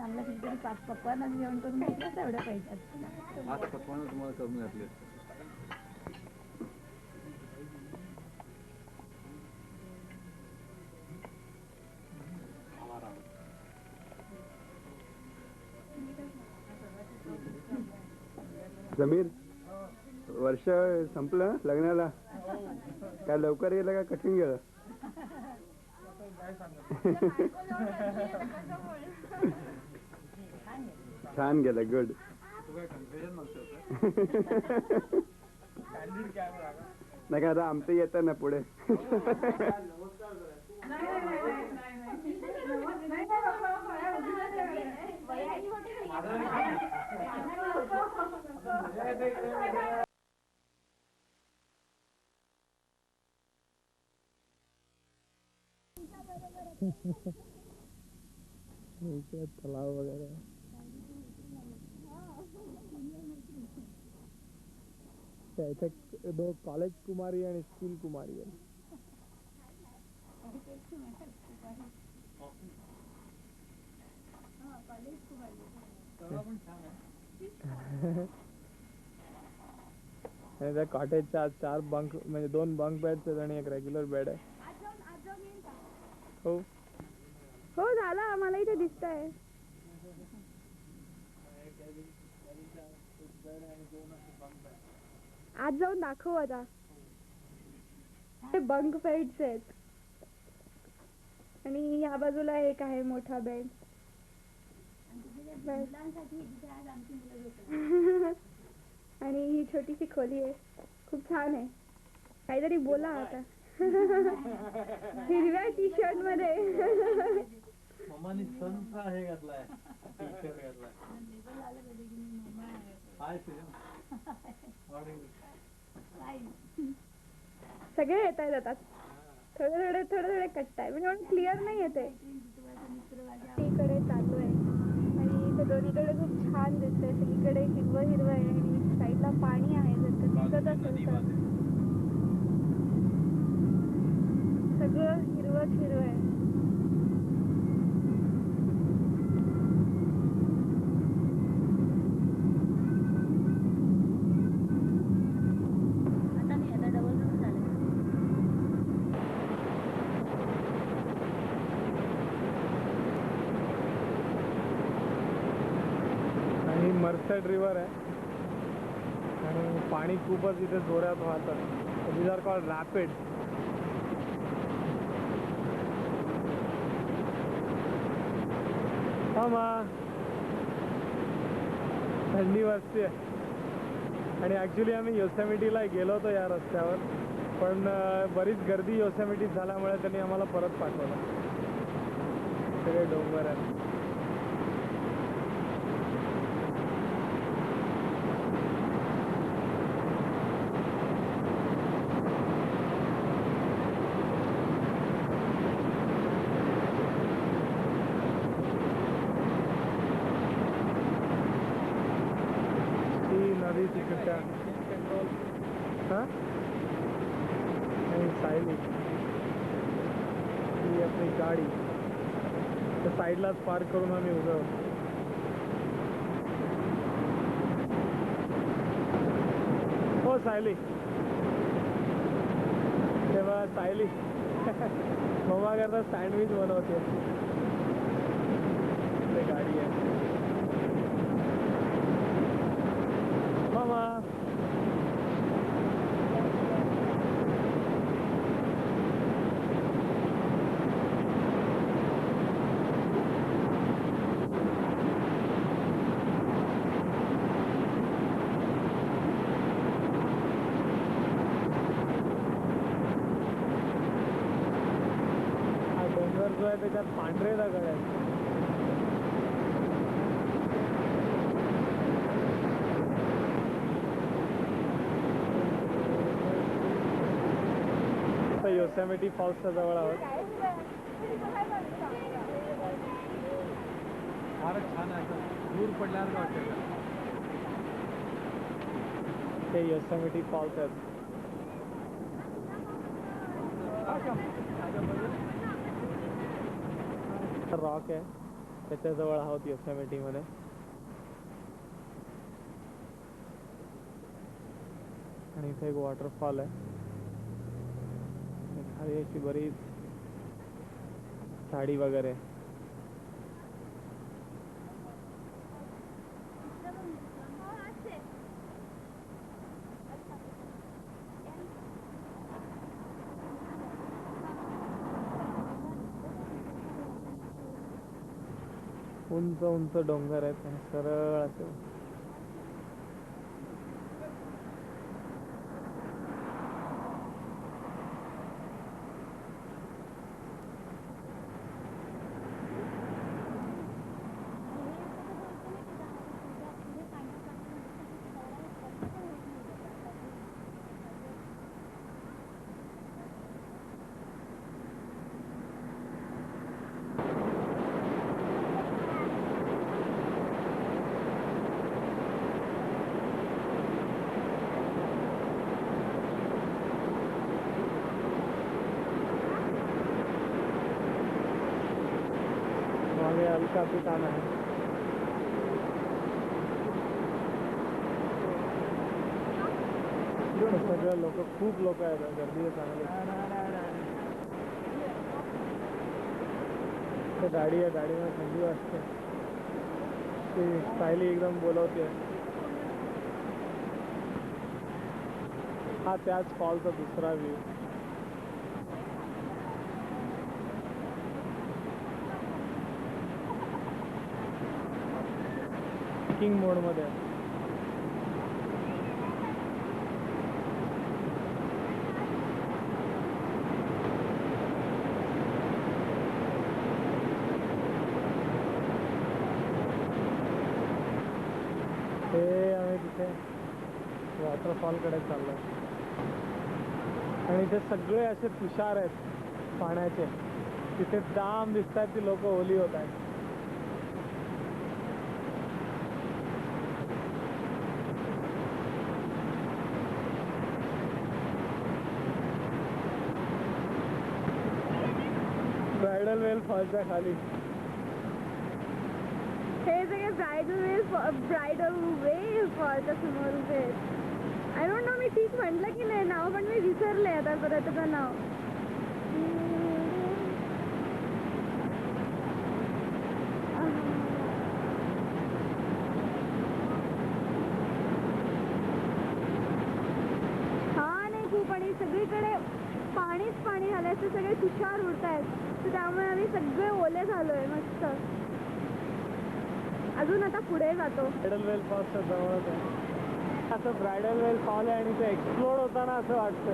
चांगलं कितीतरी पक्वाना जेवण करून घेतलं तेवढ्या पैशात. आज पक्वाना तुम्हाला करून घातले. समीर, वर्ष संपलं लग्नाला? काय लवकर गेलं का कठीण गेलं? छान गेलं. गुड. नाही का आता आमचं येतं ना पुढे. तलाव वगैरे दो कॉलेज कुमारी आणि स्कूल कुमारी आहे. त्या कॉटेजच्या 4 बंक म्हणजे 2 बंक बेड्स आहेत आणि एक रेग्युलर बेड आहे. हो हो झालं. आम्हाला इथे दिसतंय. आज जाऊन दाखव आता. ते बंक बेड्स आहेत आणि या बाजूला एक आहे मोठा बेड. आणि ही छोटीशी खोली आहे. खूप छान आहे. काहीतरी बोला आता. हिरव्या टी शर्ट मध्ये मम्मानी सनचा हे घातलाय, टी शर्ट घातलाय. हाय सगळे येत आहेत आता. थोडे थोडे कट्ट आहे म्हणजे एवढं क्लिअर नाही येते. इकडे चालू आहे आणि इथे दोन्हीकडे खूप छान दिसतंय. सगळीकडे हिरवं हिरवं आहे आणि साईडला पाणी आहे. जर का दिसत असेल तर सगळं हिरवं हिरवं आहे. मर्सेड रिव्हर आहे आणि पाणी खूपच इथे जोरात वाहतं. These are called rapid. थंडी वाजते आणि ॲक्च्युली आम्ही योसेमिटीला गेलो होतो या रस्त्यावर, पण बरीच गर्दी योसेमिटीत झाल्यामुळे त्यांनी आम्हाला परत पाठवलं. सगळे डोंगर आहेत. नदी तिकडच्या सायली ही आपली गाडी त्या साईडलाच पार्क करून आम्ही उभे होतो. हो सायली, तेव्हा सायली मम्मा करता सँडविच बनवते. ते गाडी आहे मामा. हा डोंगर जो आहे त्याच्यात पांढरे दगड आहेत. योसेमिटी फॉल्सच्या जवळ आहोत. फारच छान आहे. दूर पडल्यावर वाटतं. ते योसेमिटी फॉल्स आहेत. रॉक आहे त्याच्याजवळ आहोत योसेमिटीमध्ये. आणि इथे एक वॉटरफॉल आहे. खाली अशी बरीच झाडी वगैरे. उंच उंच डोंगर आहेत आणि सरळ असे. मागे अल कापितान आहे. सगळे लोक, खूप लोक आहेत, गर्दी आहे चांगली. गाडी आहे, गाडीमध्ये थंडी वाजते. ती सायली एकदम बोलवते. हा त्याच फॉलचा दुसरा व्ह्यू. किंग मोड मध्ये. हे आम्ही तिथे वॉटरफॉल कडे चाललोय. आणि इथे सगळे असे तुषार आहेत पाण्याचे. तिथे जाम दिसतात, ती लोक ओली होत आहेत. ब्रायडल वेल फॉलच्या खाली हे सगळे ब्रायडल वेल फॉलच्या समोर उभे आहेत. आय डोंट नो मी ठीक म्हटलं की नाही नाव, पण मी विसरले आता परत त्याचं नाव. छान आहे खूप. आणि सगळीकडे पाणीच पाणी झालंय. ते सगळे तुषार उडत आहेत, तर त्यामुळे आम्ही सगळे ओले झालोय. मस्त. अजून आता पुढे जातो. ब्रायडल वेल फॉलच्या जवळच आहे. असं ब्रायडल वेल फॉल आहे आणि ते एक्सप्लोड होताना असं वाटतं.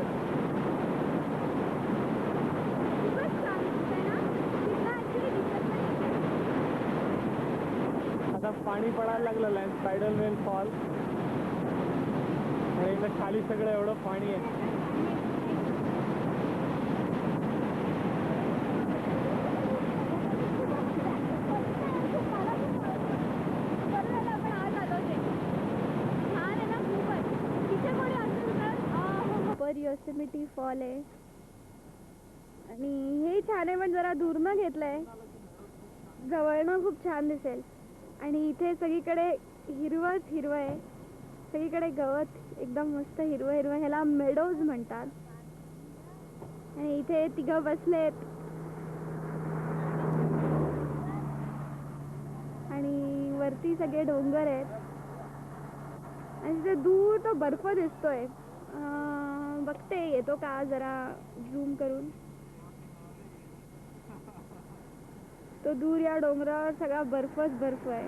आता पाणी पडायला लागलेलं आहे ब्रायडल वेल फॉल. आणि इथं खाली सगळं एवढं पाणी आहे. योसेमिटी फॉल आहे आणि हे छान आहे, पण जरा दूरनं घेतलंय. जवळनं खूप छान दिसेल. आणि इथे सगळीकडे हिरवंच हिरवं आहे. सगळीकडे गवत एकदम मस्त हिरवं हिरवं. ह्याला मेडोज म्हणतात. आणि इथे तिघं बसलेत आणि वरती सगळे डोंगर आहेत. आणि तिथे दूर तो बर्फ दिसतोय. बघते येतो का जरा झूम करून. तो दूर या डोंगरावर सगळा बर्फच बर्फ आहे.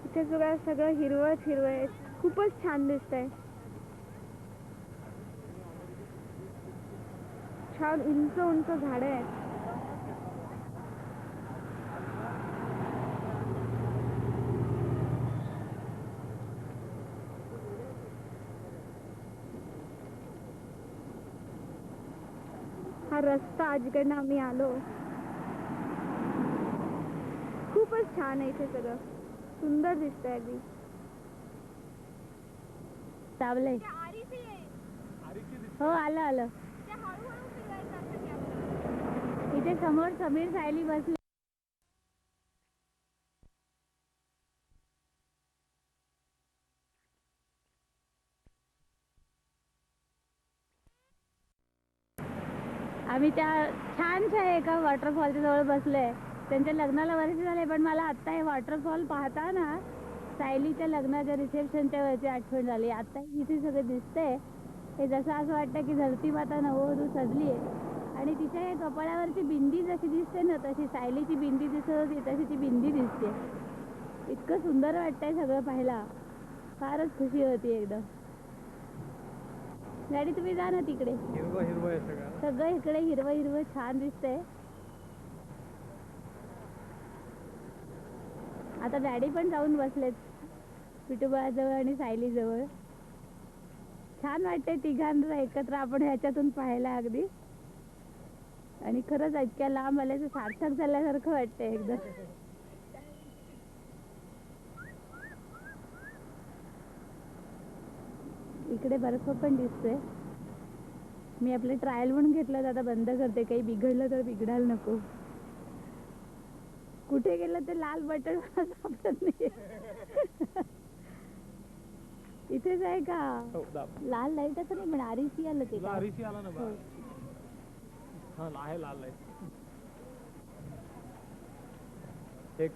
इथे सगळं हिरवंच हिरवं आहे. खूपच छान दिसतंय. छान उंच उंच झाडं आहेत. हा रस्ता जिकडनं आम्ही आलो खूपच छान आहे. इथे सगळं सुंदर दिसतंय. अगदी चावलंय. आरी हो आलं आलं. इथे समोर समीर सायली बसले. आम्ही त्या छानशा एका वॉटरफॉलच्या जवळ बसलोय. त्यांच्या लग्नाला वर्ष झाले, पण मला आता हे वॉटरफॉल पाहता ना सायलीच्या लग्नाच्या रिसेप्शनच्या वेळची आठवण झाली. आता इथे सगळं दिसतंय हे जसं असं वाटतं की धरती माता नववधू सजली आहे. आणि तिच्या या कपाळावरची बिंदी जशी दिसते ना तशी सायलीची बिंदी दिसत होती तशी ती बिंदी दिसते. इतकं सुंदर वाटतंय सगळं पाहायला. फारच खुशी होती एकदम. गाडी तुम्ही जा ना तिकडे. हिरवं हिरवं आहे सगळं. सगळं इकडे हिरवं हिरवं छान दिसतंय. आता डॅडी पण जाऊन बसलेत विठोबाजवळ आणि सायली जवळ. छान वाटतंय तिघांना एकत्र आपण ह्याच्यातून पाहायला अगदी. आणि खरंच इतक्या लांब आल्याचं सार्थक झाल्यासारखं वाटतंय एकदम. इकडे बर्फ पण दिसतोय. मी आपलं ट्रायल म्हणून घेतलं, आता बंद करते. काही बिघडलं तर बिघडायला नको. कुठे गेलं ते लाल बटन सापडत नाही. इथेच आहे का? लाल लाईट असं नाही, पण आरईसी आलं ते. आरईसी आला ना बा. हा आहे लाल लाईट. हे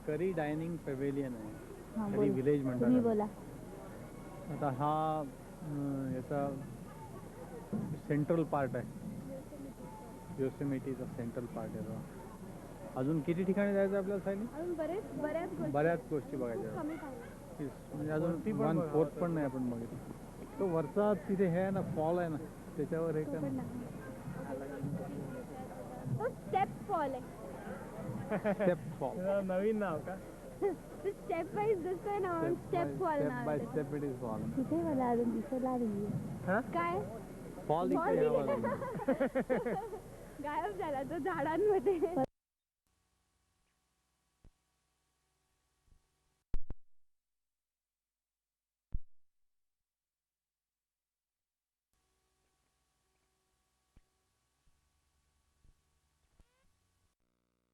करी डायनिंग पेव्हिलियन आहे. हा, करी बोला. विलेज तुम्ही म्हणतात. बोला. आता हा याचा सेंट्रल पार्ट आहे. योसेमिटीचा सेंट्रल पार्ट आहे. अजून किती ठिकाणी जायचं आपल्याला सायली? अजून बऱ्याच गोष्टी बघायच्या. म्हणजे अजून 1/4 पण नाही आपण बघितलं. तो वरचा तिथे हे आहे ना, फॉल आहे ना, त्याच्यावर हे का स्टेप फॉल आहे. Step fall. नवीन नाव का? स्टेप वाईज दिसतोय ना, स्टेप फॉल स्टेप नाव बाय आहे. Step it is fall. तिथे मला अजून दिसला नाहीये. हा? काय फॉल Fall इथे इथे. गायब झाला तो झाडांमध्ये.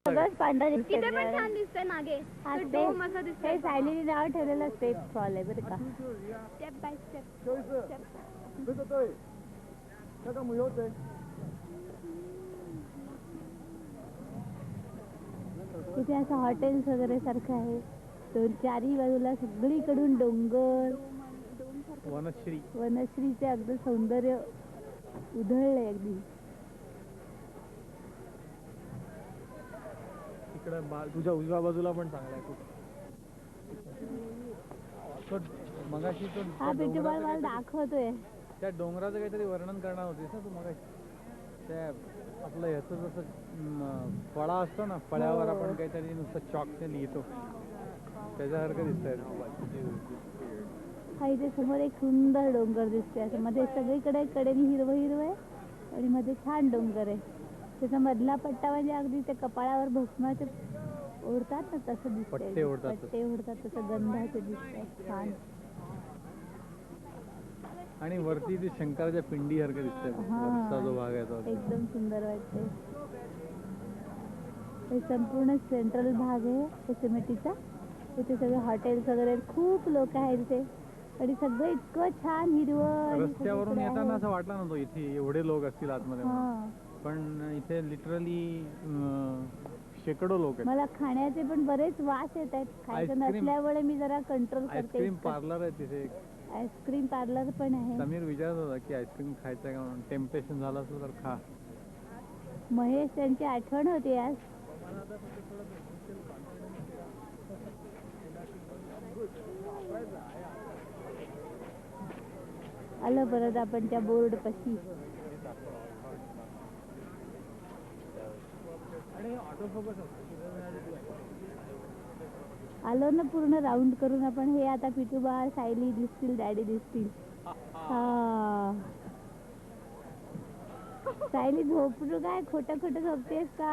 सगळंच पांढरं इथे पण दिसतंय. छान दिसतंय मागे. हा, तो ते- डोम असं दिसतंय. हे सायलीने नाव ठेवलेलं स्टेप फॉल आहे बरं का. Step by step. इथे असं हॉटेल्स वगैरे सारखं आहे. दोन चारी बाजूला सगळीकडून डोंगर, वनश्री. वनश्रीचे अगदी सौंदर्य उधळलंय अगदी. इकडे तुझ्या उजव्या बाजूला पण चांगला आहे खूप. तो मगाशी तो हा बिटूबाल मला दाखवतोय. त्या डोंगराचं काहीतरी वर्णन करणार होतीस ना तू मगाशी. त्या आपलं ह्याचं जसं फळा असतो ना, फळ्यावर आपण काहीतरी नुसतं चॉकने लिहितो, त्याच्यासारखं दिसतंय. हा इथे समोर एक सुंदर डोंगर दिसतोय. असं मध्ये सगळीकडे कडेने हिरवं हिरवं आहे आणि मध्ये छान डोंगर आहे. त्याचा मधला पट्टा म्हणजे अगदी त्या कपाळावर भस्माचे ओढतात ना तसं दिसतंय. पट्टे ओढतात. पट्टे ओढतात तसं गंधाचं दिसतंय छान. आणि वरती ते शंकराच्या पिंडी सारखं दिसतंय. वरचा जो भाग आहे तो एकदम सुंदर वाटतंय. हे संपूर्ण सेंट्रल भाग आहे योसेमिटीचा. इथे सगळे हॉटेल्स वगैरे खूप लोक आहेत इथे आणि सगळं इतकं छान हिरवं आणि रस्त्यावरून सगळीकडे येताना आहे. असं वाटलं नव्हतं इथे एवढे लोक असतील आतमध्ये म्हणून. हा. पण इथे लिटरली शेकडो लोक आहेत. मला खाण्याचे पण बरेच वास येत आहेत. खायचं आईस्क्रीम- नसल्यामुळे मी जरा कंट्रोल करते. आईस्क्रीम पार्लर आहे तिथे. आईस्क्रीम पार्लर पण आहे. समीर विचारत होता की आईस्क्रीम खायचं आहे का म्हणून. टेम्पटेशन झालं असलं तर खा. महेश त्यांची आठवण होती आज. आलं परत आपण त्या बोर्ड पाशी. आलो ना पूर्ण राऊंड करून आपण. हे आता पिटूबा, सायली दिसतील, डॅडी दिसतील. हा. सायली झोपू काय? खोटं खोटं झोपतेस का?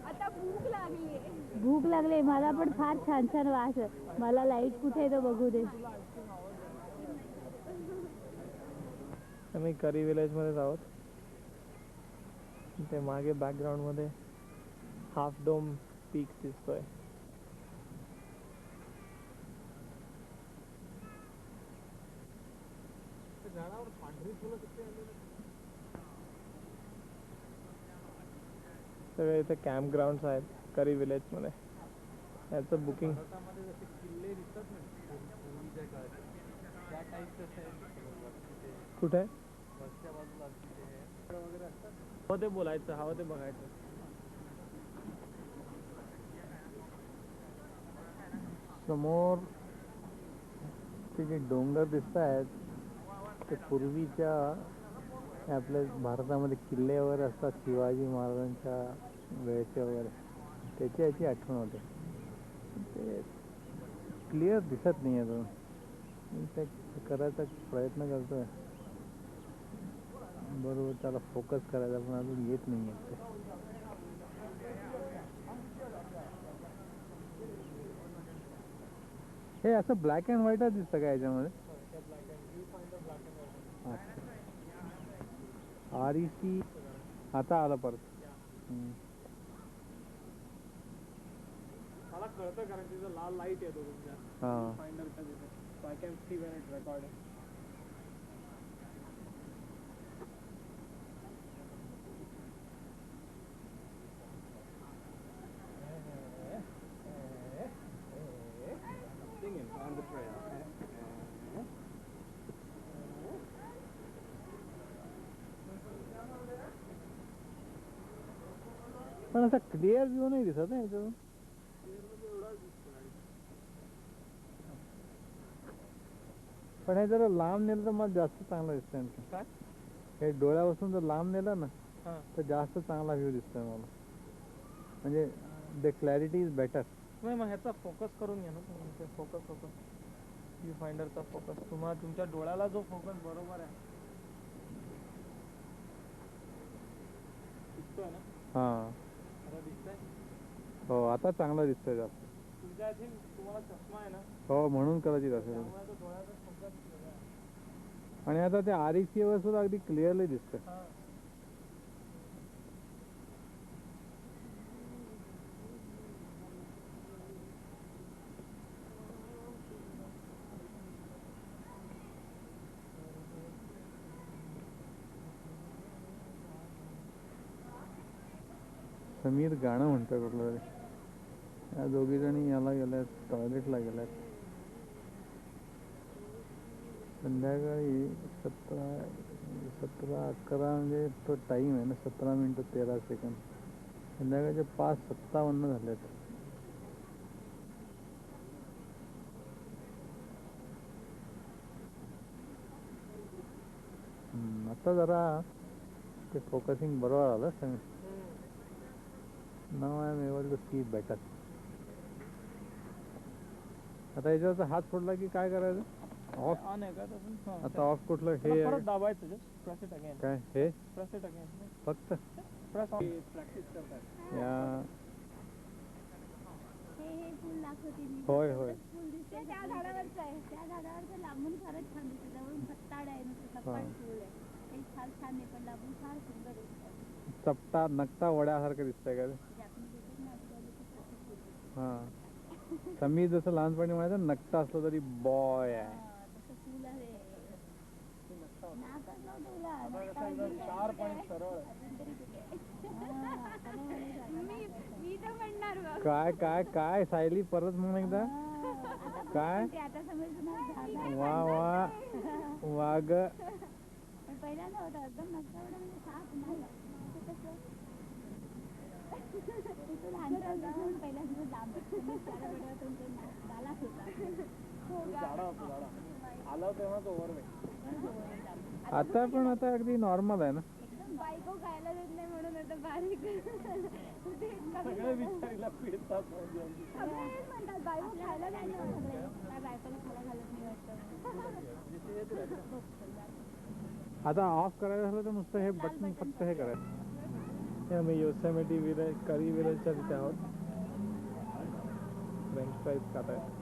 आता भूक लागली. भूक लागली. मला पण फार छान छान वास. मला लाईट कुठे आहे तो बघू दे. आम्ही करी विलेजमध्येच आहोत. ते मागे बॅकग्राऊंडमध्ये हाफ डोम पीक दिसतोय. झाडावर पांढरी फुलं किती आलेली. सगळे इथे कॅम्प ग्राउंड्स आहेत करी विलेजमध्ये. याचं बुकिंग भारतामध्ये जसे किल्ले दिसतात ना पूर्वीच्या काळाचे त्या टाईपचे तिथे कुठे वरच्या बाजूला तिथे वगैरे असतात. हवं ते बोलायचं, हवं ते बघायचं. समोर ते जे डोंगर दिसत आहेत ते पूर्वीच्या आपल्या भारतामध्ये किल्ले वगैरे असतात शिवाजी महाराजांच्या वेळेचे वगैरे त्याची याची आठवण होते. ते क्लिअर दिसत नाही आहे. मी ते करायचा प्रयत्न करतोय बरोबर त्याला फोकस करायचा पण अजून येत नाही आहे ते. हे असं ब्लॅक अँड व्हाईटच दिसतं का याच्यामध्ये? REC आता आलं परत. मला कळतं कारण तिथं लाल लाईट येतो तुमच्या फाइंडरच्या तिथे. So I can see when it's recording. Singing on the trail. पण असा क्लिअर व्ह्यू नाही दिसत आहे याच्यातून. पण हे जरा लांब नेलं तर मला जास्त चांगलं दिसतंय. काय? हे डोळ्यापासून जर लांब नेलं ना हां. तर जास्त चांगला व्ह्यू दिसतोय मला. म्हणजे द क्लॅरिटी इज बेटर. नाही मग ह्याचा फोकस करून घ्या ना तुम्ही. फोकस होतो व्यू फाइंडरचा फोकस. तुम्हाला तुमच्या डोळ्याला जो फोकस बरोबर आहे दिसतोय ना. हां आता दिसतंय. हो आता चांगलं दिसतंय जास्त. तुमच्या आय थिंक तुम्हाला चष्मा आहे ना हो म्हणून कदाचित असेल. त्यामुळे तो डोळ्याचा फोकस वेगळा आहे. आणि आता ते REC वर सुद्धा अगदी क्लिअरली दिसतंय. हां. समीर गाणं म्हणतोय कुठलं तरी. या दोघी जणी याला गेल्यात टॉयलेटला गेल्यात. संध्याकाळी 17:11 म्हणजे तो टाईम आहे ना 17 मिनिटं 13 सेकंद. संध्याकाळचे 5:57 झालेत. आता जरा ते फोकसिंग बरोबर आलं Sameer. Now I am able to see better. आता याच्यावरचा हात सोडला की काय करायचं? ऑफ ऑन आहे का तसं? आता ऑफ कुठलं हे परत आहे? दाबायचं जस्ट प्रेस इट अगेन. काय हे प्रेस इट अगेन. फक्त प्रेस ऑन. प्रॅक्टिस करतात. या हे फुल दाखवते मी. होय होय फुल दिसते त्या झाडावरचं आहे. त्या झाडावरचं लांबून फारच छान दिसतं. जवळून सत्ताड आहे नुसतं सपाट फुल आहे. ते फार छान आहे पण लांबून फार सुंदर दिसतं. चपटा नकटा वड्यासारखं दिसतंय का ते? जापनीज येतात ना आपल्याला ते तसं फुल. हां समीर जसं लहानपणी म्हणायचं नकटा असलं तरी बॉय आहे. तसं फुल आहे. नाकात नव्हतं तुला. शार्प आणि सरळ. मी तर म्हणणार बघ. काय काय काय सायली परत म्हण एकदा. काय आता समजून वा वा वाग. पण पहिल्यांदा होता एकदम नसतं म्हणजे साप नाही. तू लहानपणापासून पहिल्यांदा लांब गालाच होता. आलं तेव्हा तो ओव्हरवेट. आता पण आता अगदी नॉर्मल आहे ना. बायको खायला देत नाही म्हणून आता बारीक. सगळे विचारीला पिळतात म्हणजे. सगळे हेच म्हणतात बायको खायला देत नाही. काय बायकोला खायला घालत नाही वाटतं. आता ऑफ करायचं झालं तर नुसतं हे बटन फक्त हे करायचं. हे आम्ही योसेमिटी विलेज करी विलेजच्या तिथे आहोत. फ्रेंच फ्राईज खात आहेत.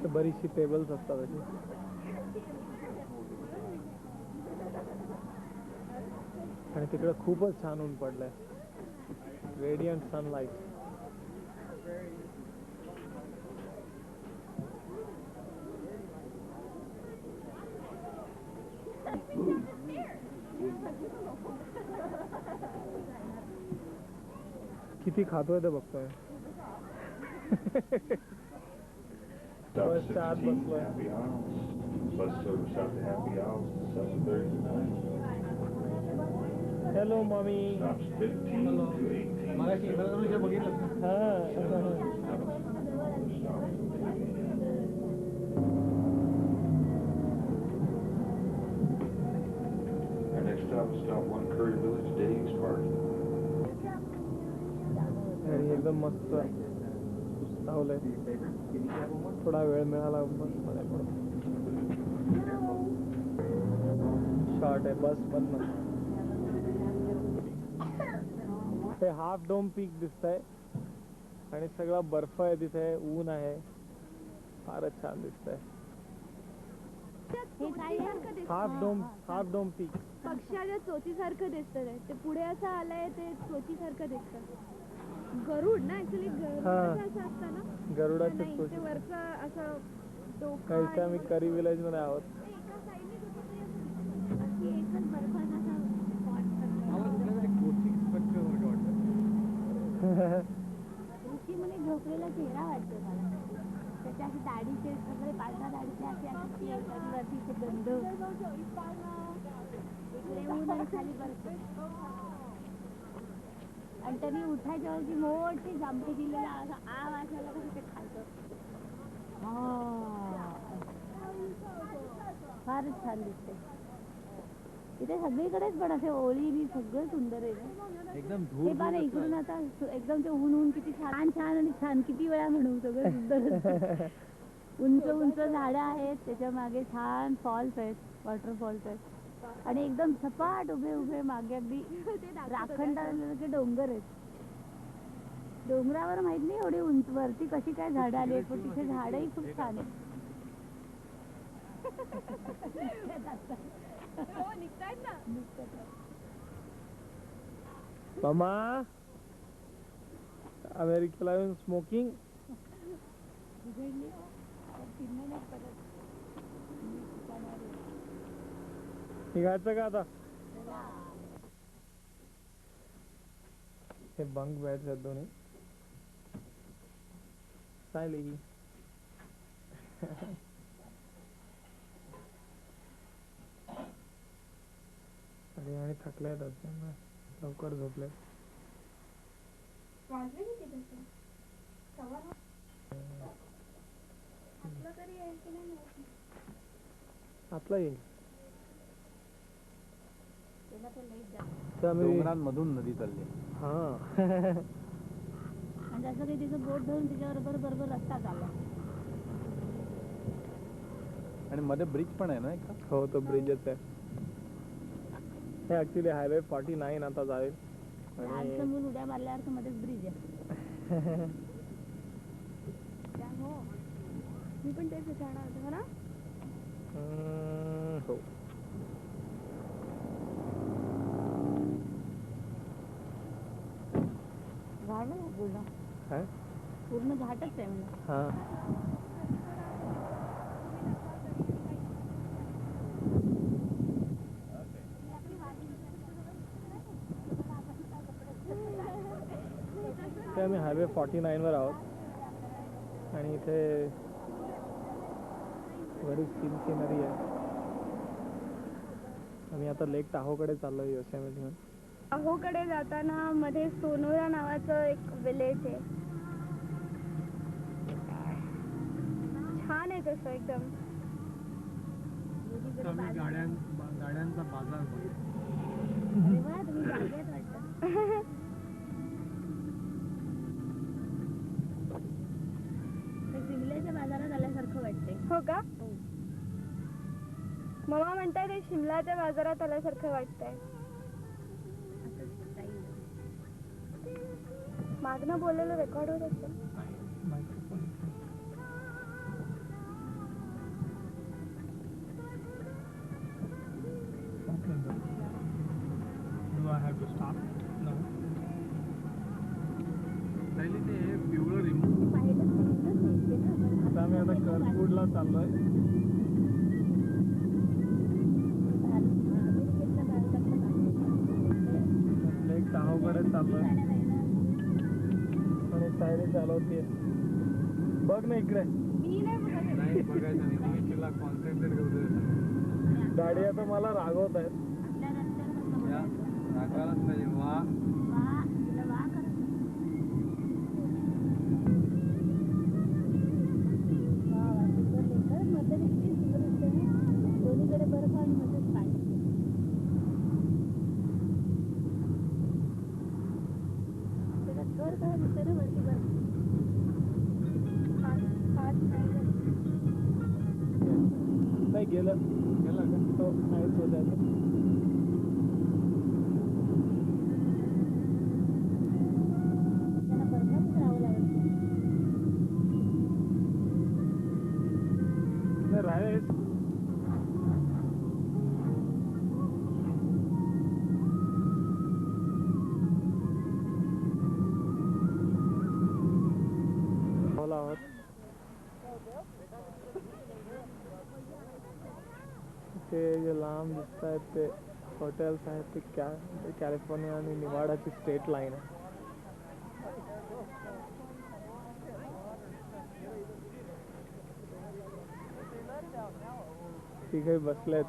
इथे बरीचशी टेबल्स असतात अशी. आणि तिकडे खूपच छान ऊन पडलंय. Radiant sunlight. किती खातोय ते बघतोय. बसच्या आत बसलोय. Hello mommy. मगाशी इंद्रधनुष्य बघितलं. Our next stop is stop 1 Curry Village, Dave's Park. आणि एकदम मस्त धावलंय. थोडा वेळ मिळाला बस मध्ये शॉर्ट आहे. बस बंद. हे हाफ डोम पीक दिसतंय आणि सगळा बर्फ आहे तिथे. ऊन आहे. फारच छान दिसतंय. हाफ डोम पीक पक्षाच्या चोचीसारखं दिसतं ते पुढे असं आलंय. ते चोचीसारखं दिसतं. गरुड ना ऍक्च्युली गरुडाचं असं असतं ना. गरुडाचं नाही चोच. ते वरचं असं डोकं काही इथे आम्ही करी विलेज मध्ये आहोत. एका साईडने बाकी एकच बर्फाचा असा spot सारखा. मला कुठल्यातरी कोचिंग स्ट्रक्चर सारखं वाटतं. ऋषी म्हणे झोपलेला चेहरा वाटतो मला. त्याच्या अशी दाढीचे सगळे पांढऱ्या दाढीचे असे अशी वरतीचे गंध. इकडे ऊन आणि खाली बर्फ. आणि तरी उठायच्या वरती मोठी जांभळी दिलेला असा आवाज आला कसं ते खायचं. फारच छान दिसते. इथे सगळीकडेच पण असे ओळीनी सगळं सुंदर आहे. एकदम हे पाहा इकडून आता एकदम ते ऊन किती छान छान आणि छान. किती वेळा म्हणू सगळं सुंदर. उंच उंच झाडं आहेत. त्याच्या मागे छान फॉल्स आहेत. वॉटरफॉल्स आहेत. आणि एकदम सपाट उभे उभे मागे अगदी राखणदारासारखे डोंगर आहेत. डोंगरावर माहित नाही एवढी उंच वरती कशी काय झाडं आली. पण तिथे झाडही खूप छान आहेत. मामा अमेरिकेला येऊन स्मोकिंग. निघायचं का आता. हे बंक बेड्स आहेत दोन्ही. चालेल. आणि थकले लवकर झोपले. आतला येईल. डोंगरांमधून नदी चालली. हा. आणि जसं काही तिचं बोट धरून तिच्याबरोबर बरोबर रस्ता चालला. आणि मध्ये ब्रिज पण आहे ना एक. हो तो ब्रिजच आहे. हे ऍक्च्युली हायवे 49 आता जाईल. आणि मूल उड्या मारल्यावर मध्येच ब्रिज आहे. हो मी पण तेच विचारणार होते ना. हो. झाड आहे पूर्ण. काय पूर्ण घाटच आहे म्हणजे. हा. ते आम्ही हायवे 49 वर आहोत आणि इथे बरीच सिनरी आहे. आम्ही आता लेक टाहोकडे चाललोय योसेमिटी. टाहोकडे जाताना मध्ये सोनोरा नावाचं एक विलेज आहे. छान आहे तसं एकदम. गाड्यांचा बाजार. अरे वा तुम्ही जागेत वाटतं. शिमल्याच्या बाजारात आल्यासारखं वाटतंय. हो का. मम्मा म्हणताय ते शिमलाच्या बाजारात आल्यासारखं वाटतंय. मागणं बोललेलं रेकॉर्ड होत असतं. सायली ते हे पिवळं रिमूव्ह आता आम्ही आता करफूडला चाललोय. लेक टाहोकडे चाललोय आणि सायली चालवतीये. बघ ना इकडे, नाही बघायचं नाही. मी तिला कॉन्सन्ट्रेट करतोय. गाडी आता मला रागवत आहेत. या रागालाच पाहिजे. वा दोन्हीकडे बर्फ आणि मध्येच पाणी. त्याला थर काय दिसतं ना वरती बर्फ. नाही गेलं का तो नाहीच होत आहे. त्यांना बर्फातच राहावं लागेल. नाही राहील. आहोत ते जे लांब दिसत आहेत ते हॉटेल्स आहेत ते कॅलिफोर्निया आणि निवाडाची स्टेट लाईन आहे. तिघे बसलेत.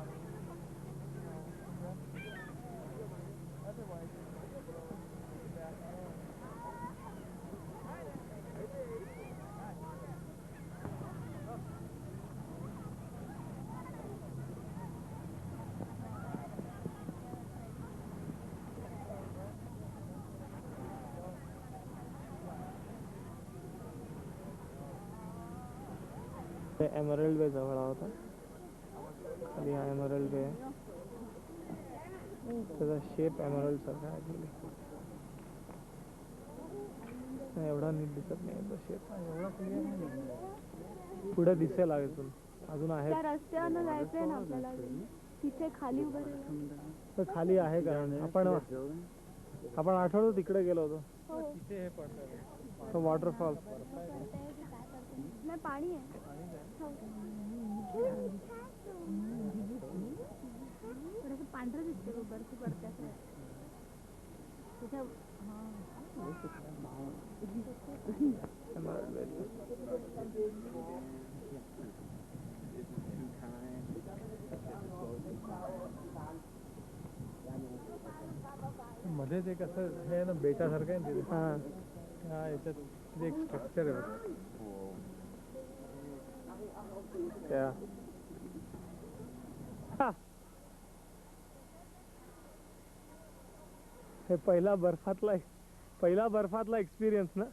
एमरल्ड वे जवळ होता. खाली हा एमरल्ड वे आहे. त्याचा शेप एमरल्ड सारखा आहे. एवढा नीट दिसत नाही शेप. एवढा क्लिअर नाही. पुढे दिसेल अजून अजून आहे. त्या रस्त्यावर जायचंय ना आपल्याला. तिथे खाली उभं तर खाली आहे का? आपण आठवतो तिकडे गेलो होतो. तिथे हे पडतं तो वॉटरफॉल. नाही पाणी आहे. थोडंसं पांढरं दिसते बघ बर्फ पडते तिथे. मध्येच एक असं हे आहे ना बेटासारखं आहे तिथे. हा याच्यात एक स्ट्रक्चर आहे. हे पहिला बर्फातला एक्सपिरियन्स ना.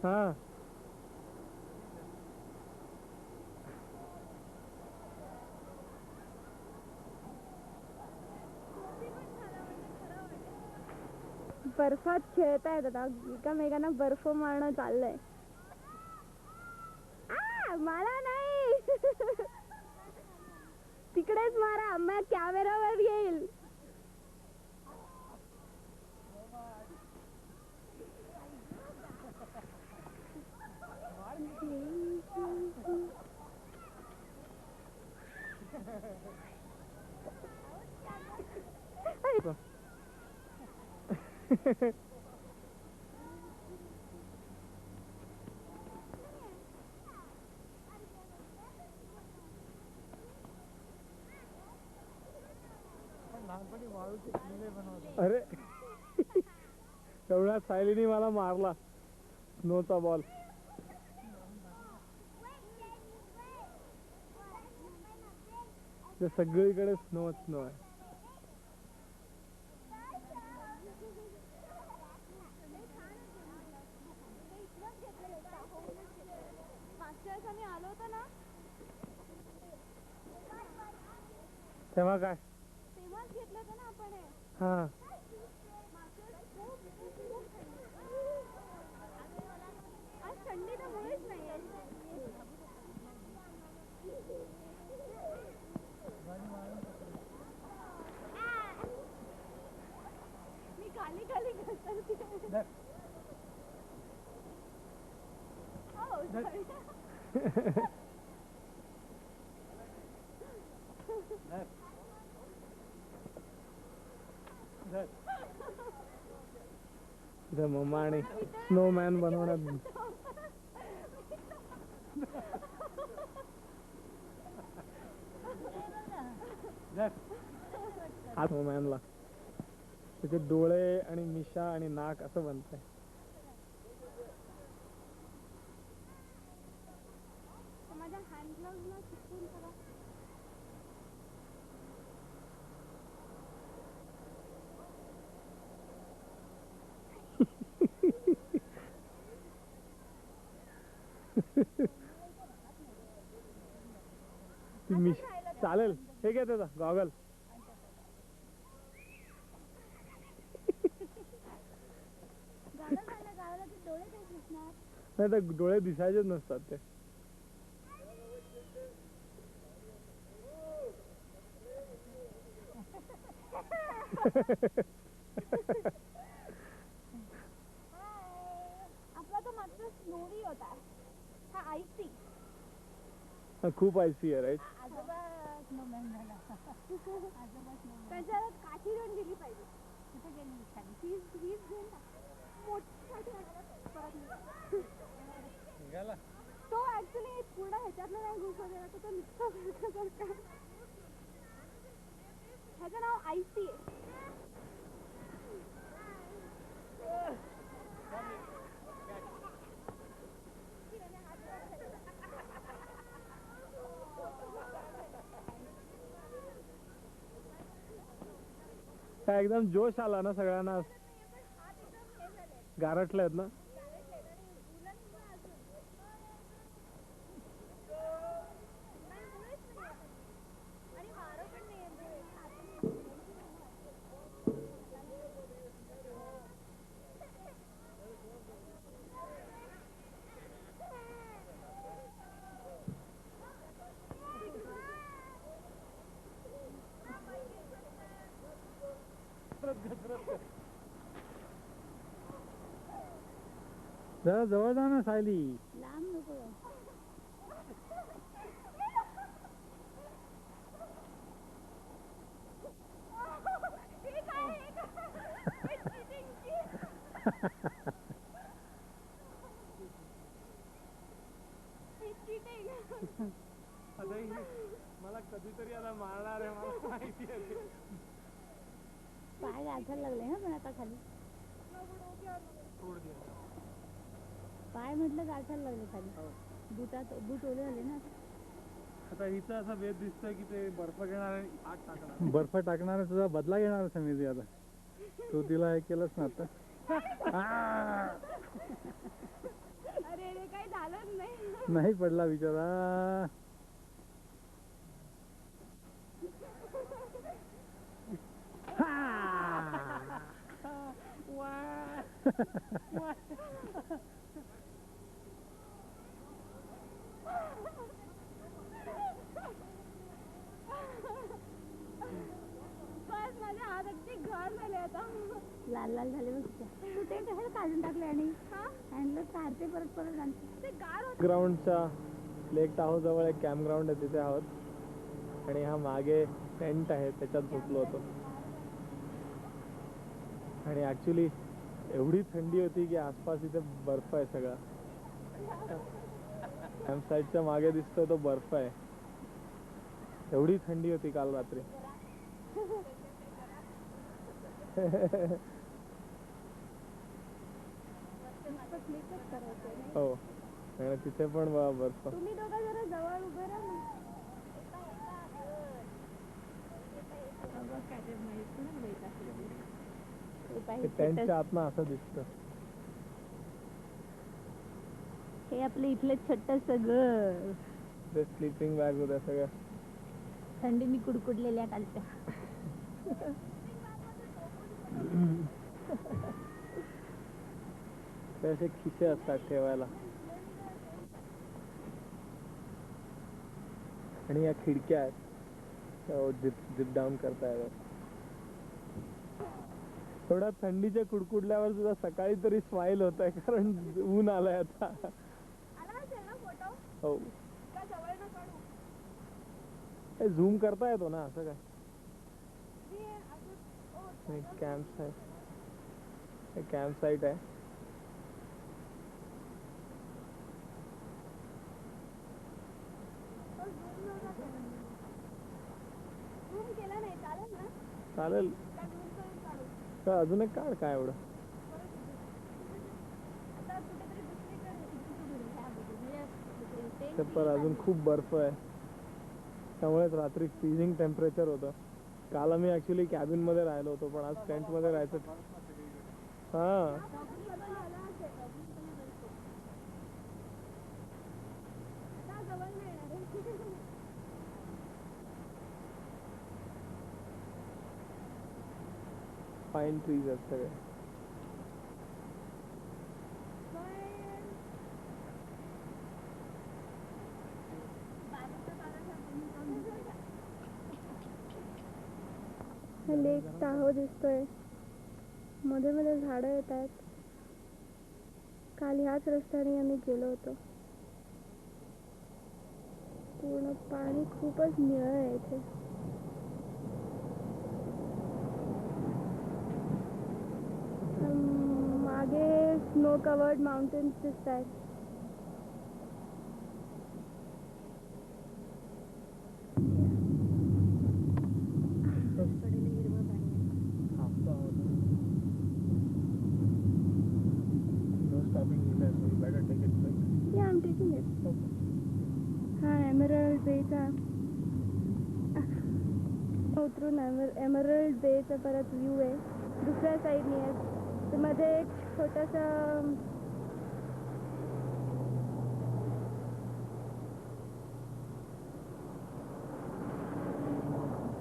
हा बर्फात खेळतायत आता. एकामेकांना बर्फ मारणं चाललंय. मला नाही. तिकडेच मारा. मैं कॅमेरावर येईल. अरे एवढ्या सायलीने मला मारला स्नोचा बॉल. सगळीकडे स्नो आहे. आलो होतो ना तेव्हा काय? तेव्हाच घेतलं होतं ना आपण. हा आज थंडी तर मुळेच नाही. इथे मम्मा आणि स्नोमॅन बनवण्यात हा स्नोमॅनला त्याचे डोळे आणि मिशा आणि नाक असं बनतंय. माझ्या हँड ग्लोव्हजला चिकटून करा. ती मिश चालेल. हे घे त्याचा गॉगल. नाही तर डोळे दिसायचेच नसतात ते. आपला तो मात्र स्नोवी होता. हा आयसी. खूप आयसी आहे राईट. आजोबा स्नोमॅन झाला. त्याच्यावर काठी देऊन दिली पाहिजे. कुठे गेली खाली? हीच घेऊन टाक. मोठी काठी आणायला परत निघाला तो ऍक्च्युली पूर्ण ह्याच्यातलं नाही घुसत आहे तो निघतो. ह्याचं नाव आयसी आहे. काय एकदम जोश आला ना सगळ्यांना. गारटलेत ना. जरा जवळ जा ना सायली. लांब नको. मला कधीतरी आता मारणार आहे मला माहिती आहे. पाय गाठायला लागले ना पण आता खाली. पाय म्हटलं गाठायला लागले खाली. बूट ओले झाले ना. आता हिचं असा वेद दिसतोय की ते बर्फ घेणार आणि आग टाकणार. बर्फ टाकणार तुझा बदला घेणार समिती आता. तू तिला हे केलंच ना आता. अरे रे काही झालंच नाही. नाही पडला बिचारा. बस माझे हात अगदी घर झाले आता. लाल लाल झाले बघ. तू ते कशाला काढून टाकले आणि हँडल काढते परत परत आणते. ते गार होत. ग्राउंडच्या लेक टाहो जवळ एक कॅम्प ग्राउंड आहे तिथे आहोत आणि हा मागे टेंट आहे त्याच्यात झोपलो होतो. आणि ऍक्च्युली एवढी थंडी होती की आसपास इथे बर्फ आहे सगळा. कॅम्प साईडच्या मागे दिसतोय तो बर्फ आहे. एवढी थंडी होती काल रात्री. हो आणि तिथे पण बर्फ. तुम्ही दोघं जरा जवळ उभे राहा ना. टेंटच्या आतनं असं दिसतं. हे आपलं इथलं छोटस घर. ते स्लीपिंग बॅग होत्या सगळ्या. थंडीने कुडकुडलेल्या कालच्या. ते असे खिसे असतात ठेवायला. आणि या खिडक्या आहेत जिप डाऊन करता येतात. थोड्या थंडीच्या कुडकुडल्यावर सुद्धा सकाळी तरी स्माइल होत आहे, कारण ऊन आलंय आता. हो झूम करता येतो ना असं काय. कॅम्प आहे, कॅम्प साईट आहे. चालेल का अजून एक काढ काय एवढं. पण अजून खूप बर्फ आहे, त्यामुळेच रात्री फ्रीजिंग टेम्परेचर होतं. काल आम्ही ऍक्च्युली कॅबिन मध्ये राहिलो होतो, पण आज टेंट मध्ये राहायचं. हा पाईन ट्रीज आहेत सगळे. लेक ताहो दिसतोय, मध्ये मध्ये झाडं येत आहेत. काल ह्याच रस्त्याने आम्ही गेलो होतो. पूर्ण पाणी खूपच निळं आहे इथे. मागे स्नो कवर्ड माउंटेन्स दिसत आहेत. I'm taking it. हा एमरल्ड बेचा उतरून एमरल्ड बेचा परत व्ह्यू आहे. दुसऱ्या साईडने आहे. तर मध्ये एक छोटासा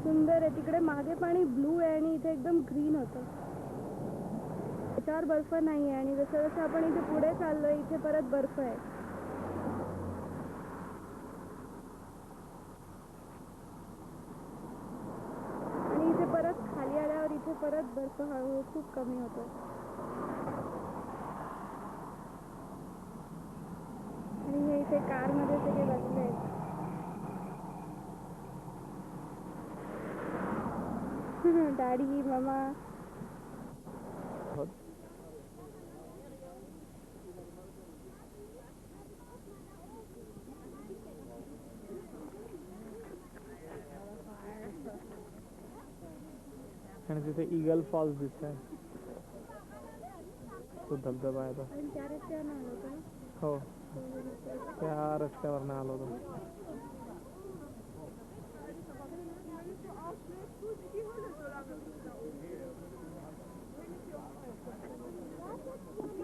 सुंदर आहे. तिकडे मागे पाणी ब्लू आहे आणि इथे एकदम ग्रीन होतं. त्याच्यावर बर्फ नाही आहे आणि जसं जसं आपण इथे पुढे चाललोय इथे परत बर्फ आहे. आणि इथे परत खाली आल्यावर इथे परत बर्फ हळूहळू खूप कमी होतो. आणि हे इथे कार मध्ये सगळे बसले आहेत. डॅडी मामा आणि तिथे ईगल फॉल्स दिसत आहे. तो धबधबा आहे तो. त्या रस्त्यावर आलो का? हो त्या रस्त्यावर आलो होतो.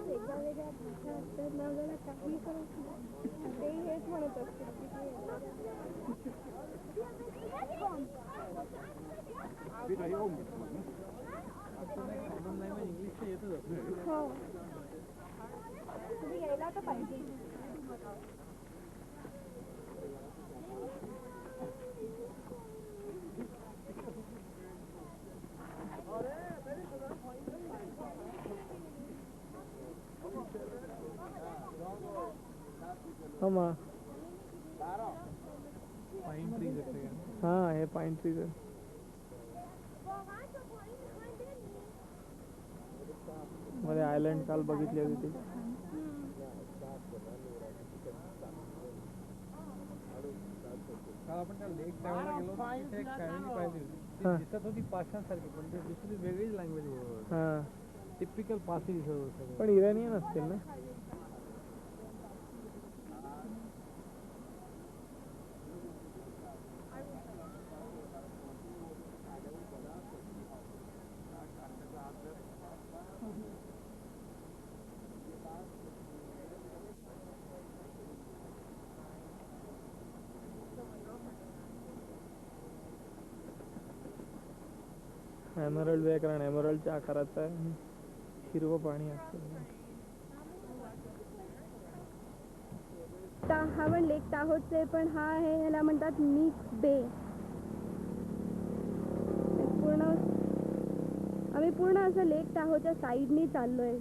वेगळ्या भाषा असतात ना, मला काही ते हेच म्हणत असते. हो तुम्ही यायला तर पाहिजे. मा पाईन ट्रीज आहेत. हा हे पाईन ट्रीज आहे. मध्ये आयलंड काल बघितली होती ती. काल आपण त्या लेक टायरला गेलो होतो, तिथे एक फॅमिली पाहिली होती. ती दिसत होती पाशांसारखी, पण ते दुसरी वेगळीच लँग्वेज बोलत होती. टिपिकल पासी दिसत होतं. पण इराणियन असतील ना. एमरल्ड वे कारण एमरल्डच्या आकाराचं आहे. हिरवं पाणी असतं. हा पण लेक ताहोच आहे, पण हा आहे ह्याला म्हणतात मिक्स बे. पूर्ण आम्ही पूर्ण असं लेक टाहोच्या साईडनी चाललोय.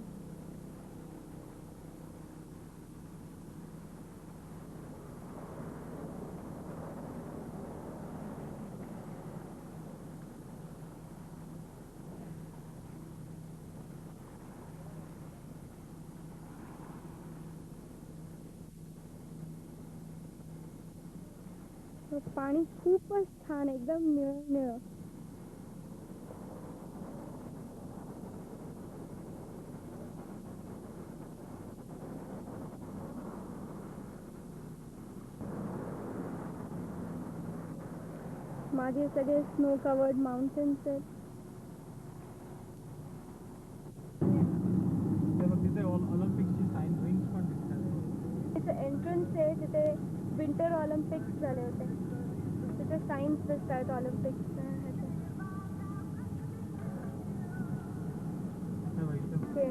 पाणी खूपच छान, एकदम निळ निळ. मागे सगळे स्नो कवर्ड माउंटेन्स आहेत. तिथे ऑलिम्पिकची साइन रिंग्स पण दिसतात. तिथे एंट्रन्स आहे, तिथे विंटर ऑलिम्पिक्स झाले होते. तिथे साईन्स दिसतात ऑलिम्पिक्सच्या ह्याच्या. ते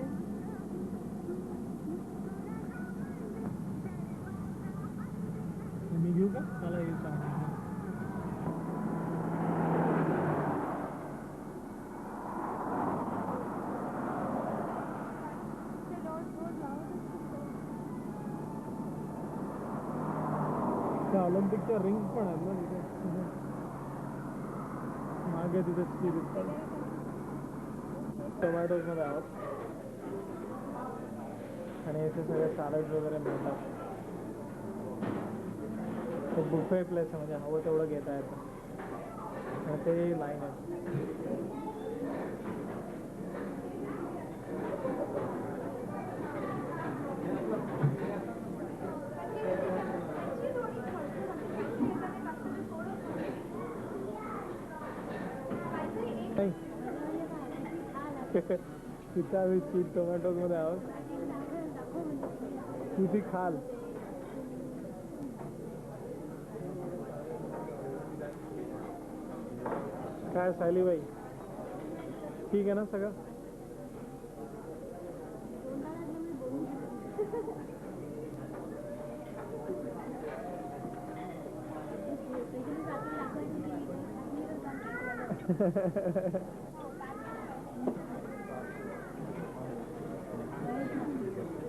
मी घेऊ का? मला हे सांग. त्या ऑलिम्पिकच्या रिंग्स पण आहेत ना तिथे. मागे तिथे स्की दिसतात. टोमॅटोज मध्ये आहोत आणि इथे सगळे सॅलड्स वगैरे मिळतात. ते बुफे प्लेस आहे, म्हणजे हवं तेवढं घेता येतं आणि ते लाईन आहे. तिथे आम्ही स्वीट टोमॅटोज मध्ये आहोत. तुझी खाल. काय सायली बाई, ठीक आहे ना सगळं?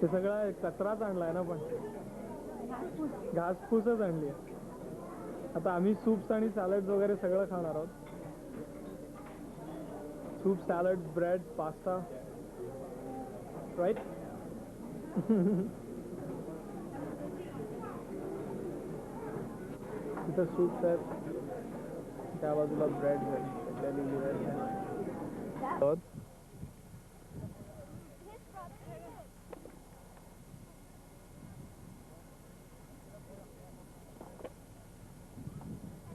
ते सगळं कचराच आणलाय ना, पण घासपूसच आणली आहे. आता आम्ही सूप्स आणि सॅलड्स वगैरे सगळं खाणार आहोत. Soup, salad, bread, pasta, right? तिथं सूप्स आहेत, त्या बाजूला ब्रेड आहेत.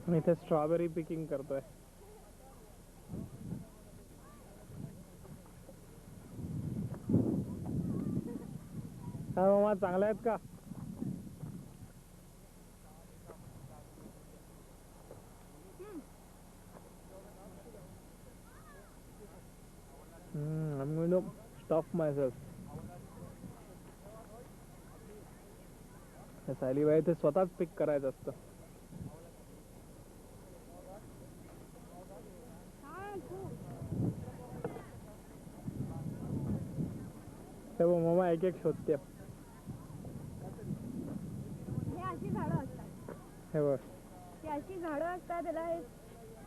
मी इथे स्ट्रॉबेरी पिकिंग करतोय. हा मामा, चांगल्या आहेत का? I'm going to stuff myself. Sayali बाई ते स्वतःच पिक करायचं असतं. तेव्हा मामा एक एक शोधते. हे अशी झाडं असतात. हे बघ, ही अशी झाडं असतात. त्याला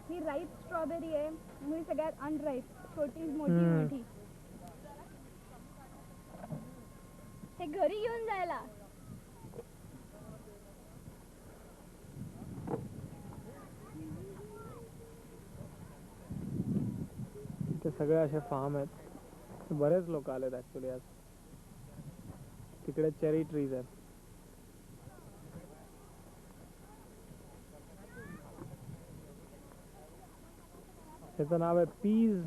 ही राईप स्ट्रॉबेरी आहे आणि ही सगळ्यात अनराईप, छोटी मोठी मोठी. हे घरी घेऊन जायला. ते सगळे असे फार्म आहेत. बरेच लोक आलेत ऍक्च्युली आज. तिकडे चेरी ट्रीज आहेत. त्याचं नाव आहे पीज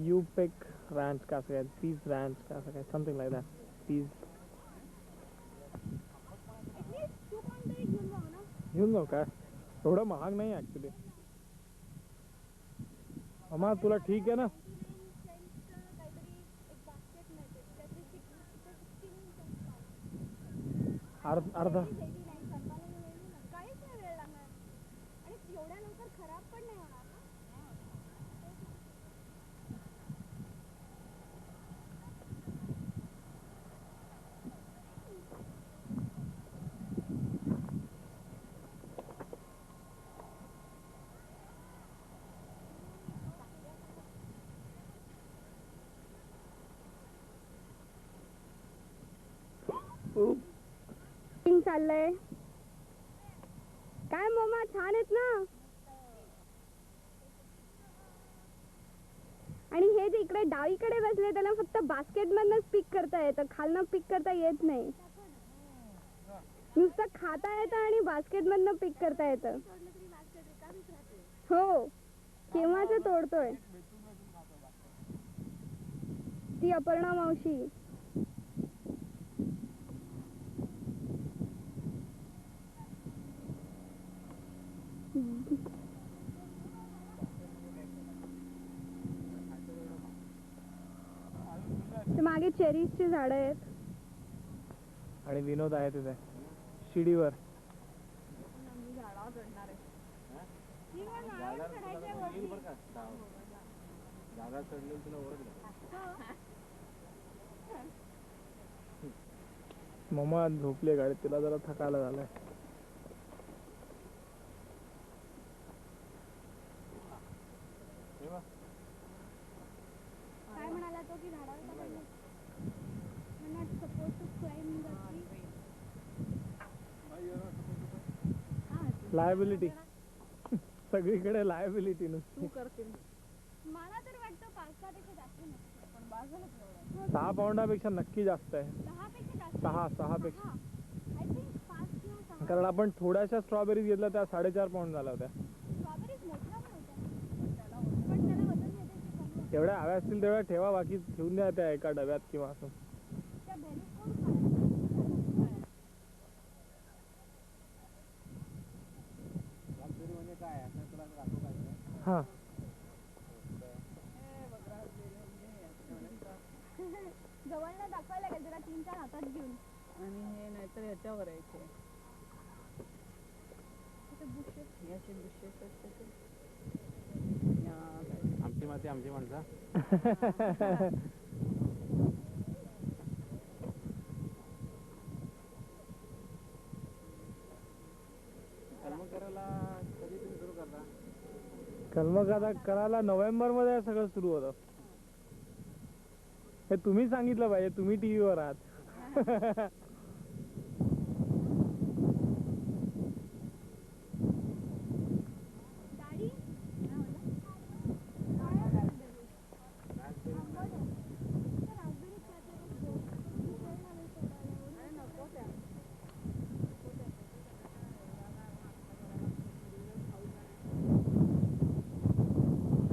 युपिक रॅन्च का असं काय, पीज रॅन्च का असं काय, समथिंग लाईक दॅट. पीज घेऊन जाऊ काय? एवढं महाग नाही ऍक्च्युली. अम्मा तुला ठीक आहे ना? अर्धा चाललंय काय मम्मा छान आहेत ना. आणि हे जे इकडे डावीकडे बसले त्याला फक्त बास्केट मधनच पिक करता येतं, खालनं पिक करता येत नाही. नुसतं खाता येतं आणि बास्केट मधनं पिक करता येतं. हो केव्हाच तोडतोय ती अपर्णा मावशी. ते मागे चेरीजची झाडं आहेत. आणि विनोद आहे तिथे शिडीवर. मम्मा झोपली गाडीत, तिला जरा थकायला झालंय. काय म्हणाला तो की झाडावर का पडला? not supposed to climb the tree. Liability सगळीकडे लायबिलिटी नुसती. मला तर वाटतं 5-6 जास्त नसतं. पण बाजूला 6 पाऊंडापेक्षा नक्की जास्त आहे. 6 पेक्षा जास्त. 6 पेक्षा. आय थिंक 5 किंवा 6. कारण आपण थोड्याशा स्ट्रॉबेरीज घेतल्या त्या 4.5 पाऊंड झाल्या होत्या. स्ट्रॉबेरीज मोठ्या पण होत्या. पण त्याला वजन येते की कमी. तेवढ्या हव्या असतील तेवढ्या ठेवा, बाकी ठेवून द्या त्या एका डब्यात किंवा असं. त्या बेरीज कोण हा जवळनं दाखवायला लागेल जरा 3-4 हातात घेऊन. आणि हे नाहीतर ह्याच्यावर आहे इथे. याचे बुशेस असते ते. आमची माती आमची माणसं. कधी तुम्ही सुरू करता? कलमग आता करायला नोव्हेंबर मध्ये सगळं सुरू होतं. हे तुम्ही सांगितलं पाहिजे, तुम्ही टीव्हीवर आहात.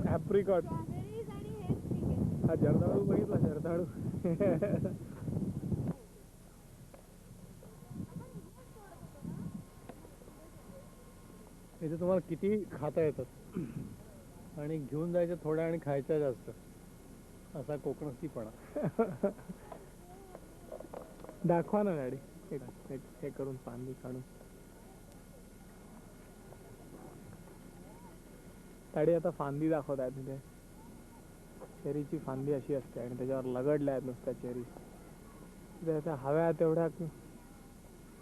ॲप्रिकॉट. हा जर्दाळू बघितला, जर्दाळू. इथे तुम्हाला किती खाता येतात आणि घेऊन जायच्या थोड्या आणि खायच्या जास्त, असा कोकणसीपणा. दाखवा ना गाडी हे करून फांदी काढून. गाडी आता फांदी दाखवत आहे तिथे. चेरीची फांदी अशी असते आणि त्याच्यावर लगडल्या आहेत नुसत्या चेरी. त्या हव्या तेवढ्या.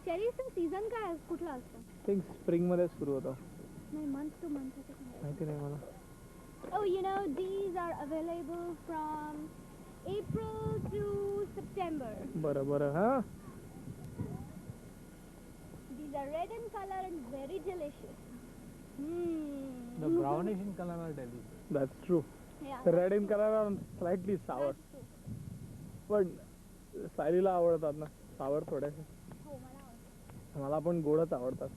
चेरीचं सीझन काय कुठला असतं? थिंक स्प्रिंग मध्ये सुरू होतं. नाही, मंथ टू मंथ. माहिती नाही मला. Oh, you know, these are available from April to September. बरं बरं. हा These are red in color and very delicious. The brownish in color are Delhi. That's true. Yeah. Red in colour are slightly sour. पण सायलीला आवडतात ना सावर थोड्याशा. हो, मला आवडतं. मला पण गोडच आवडतात.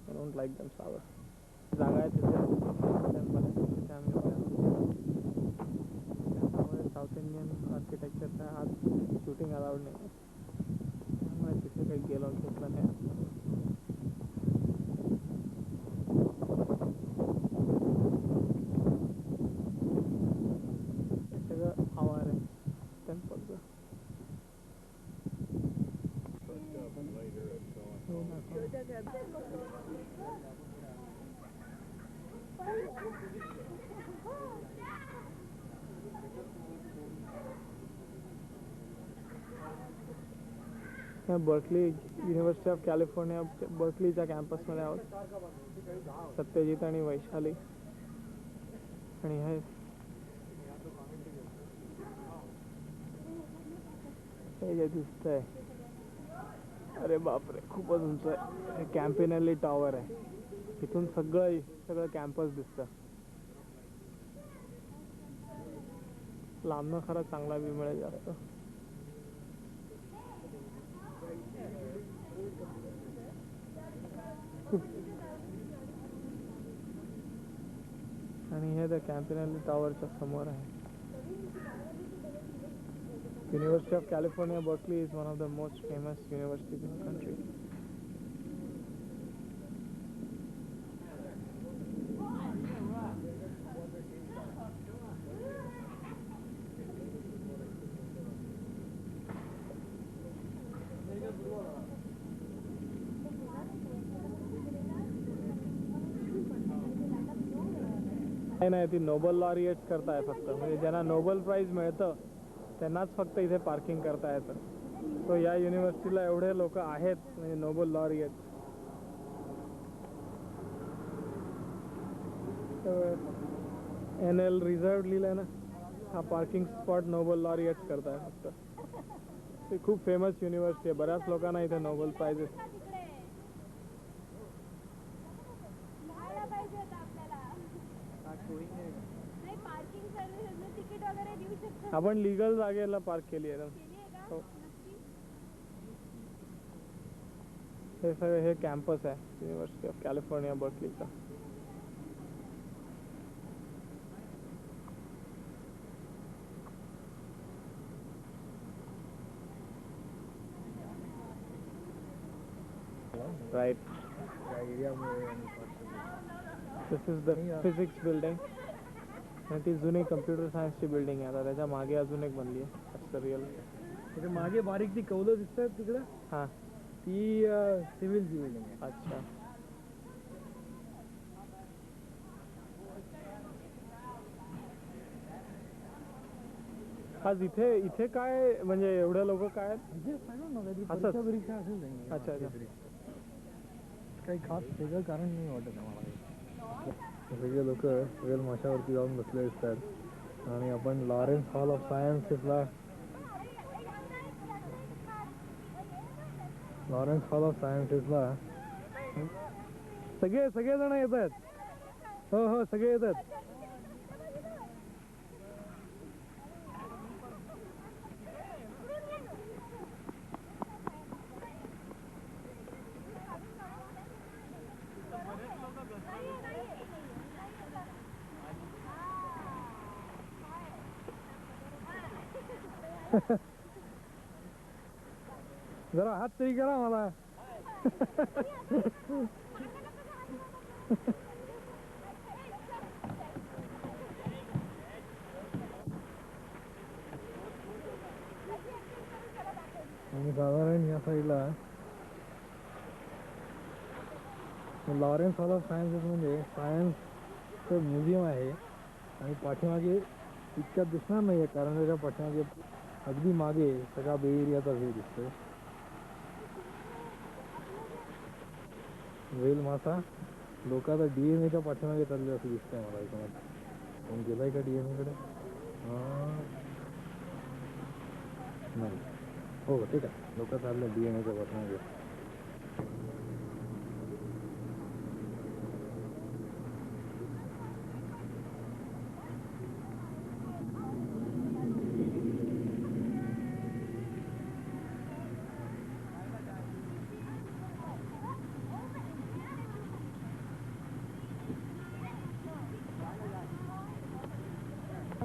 आय डोंट लाईक देम सावर. जागा आहे तिथे टेम्पल आहे तिथे आम्ही त्यामुळे साऊथ इंडियन आर्किटेक्चरचा आज शूटिंग अलाउड नाही, त्यामुळे तिथे काही गेलो घेतलं नाही. सगळं आवार आहे टेम्पलचं. बर्कली युनिव्हर्सिटी ऑफ कॅलिफोर्निया बर्कलीच्या कॅम्पसमध्ये आहोत. सत्यजित आणि वैशाली आणि हे जे दिसतंय अरे बापरे, खूपच उंच आहे. हे कॅम्पिनेली टॉवर आहे. इथून सगळं कॅम्पस दिसतं. लांबनं खरं चांगला व्ह्यू मिळेल जास्त. आणि हे त्या कॅम्पिनेली टॉवरच्या समोर आहे. University of California, Berkeley is one of the most famous universities in the country. नाही, ती नोबल लॉरिएट्स करताय फक्त. म्हणजे ज्यांना नोबल प्राइज मिळतं त्यांनाच फक्त इथे पार्किंग करता येतं. सो या युनिव्हर्सिटीला एवढे लोक आहेत म्हणजे नोबल लॉरिएट्स. NL रिझर्व लिहिलंय ना, हा पार्किंग स्पॉट नोबल लॉरिएट्स करताय फक्त. ते खूप फेमस युनिव्हर्सिटी आहे. बऱ्याच लोकांना इथे नोबल प्राइजेस. आपण लीगल जागेला पार्क केली आहे ना. हो. हे सगळं हे कॅम्पस आहे युनिव्हर्सिटी ऑफ कॅलिफोर्निया बर्कलीचा. Right. This is the physics building. आणि ती जुनी कम्प्युटर सायन्सची बिल्डिंग आहे. आता त्याच्या मागे अजून एक बनली आहे रिअल. त्याच्या मागे बारीक ती कौलं दिसतात तिकडं, हां, ती सिव्हिलची बिल्डिंग आहे. अच्छा. आज इथे काय म्हणजे एवढे लोक काय आहेत? असंच? परीक्षा असेल नाही. अच्छा अच्छा. काही खास वेगळं कारण नाही वाटत आम्हाला. सगळे लोक वेल माशावरती जाऊन बसले असतात. आणि आपण लॉरेन्स हॉल ऑफ सायन्सेसला सगळेजण येत आहेत. हो सगळे येतात. जरा हात तरी करा मला. आणि साधारण या साईडला लॉरेन्स हॉल ऑफ सायन्सेस म्हणजे सायन्सचं म्युझियम आहे. आणि पाठीमागे इतक्यात दिसणार नाही आहे कारण त्याच्या पाठीमागे अगदी मागे सगळा बे एरियाचा व्ह्यू दिसतोय. वेल मासा लोक आता DNA पाठीमागे चालले असं दिसतंय मला. इकडे कोण गेलाय का DNA कडे? नाही. हो ठीक आहे, लोक चालले DNA पाठीमागे.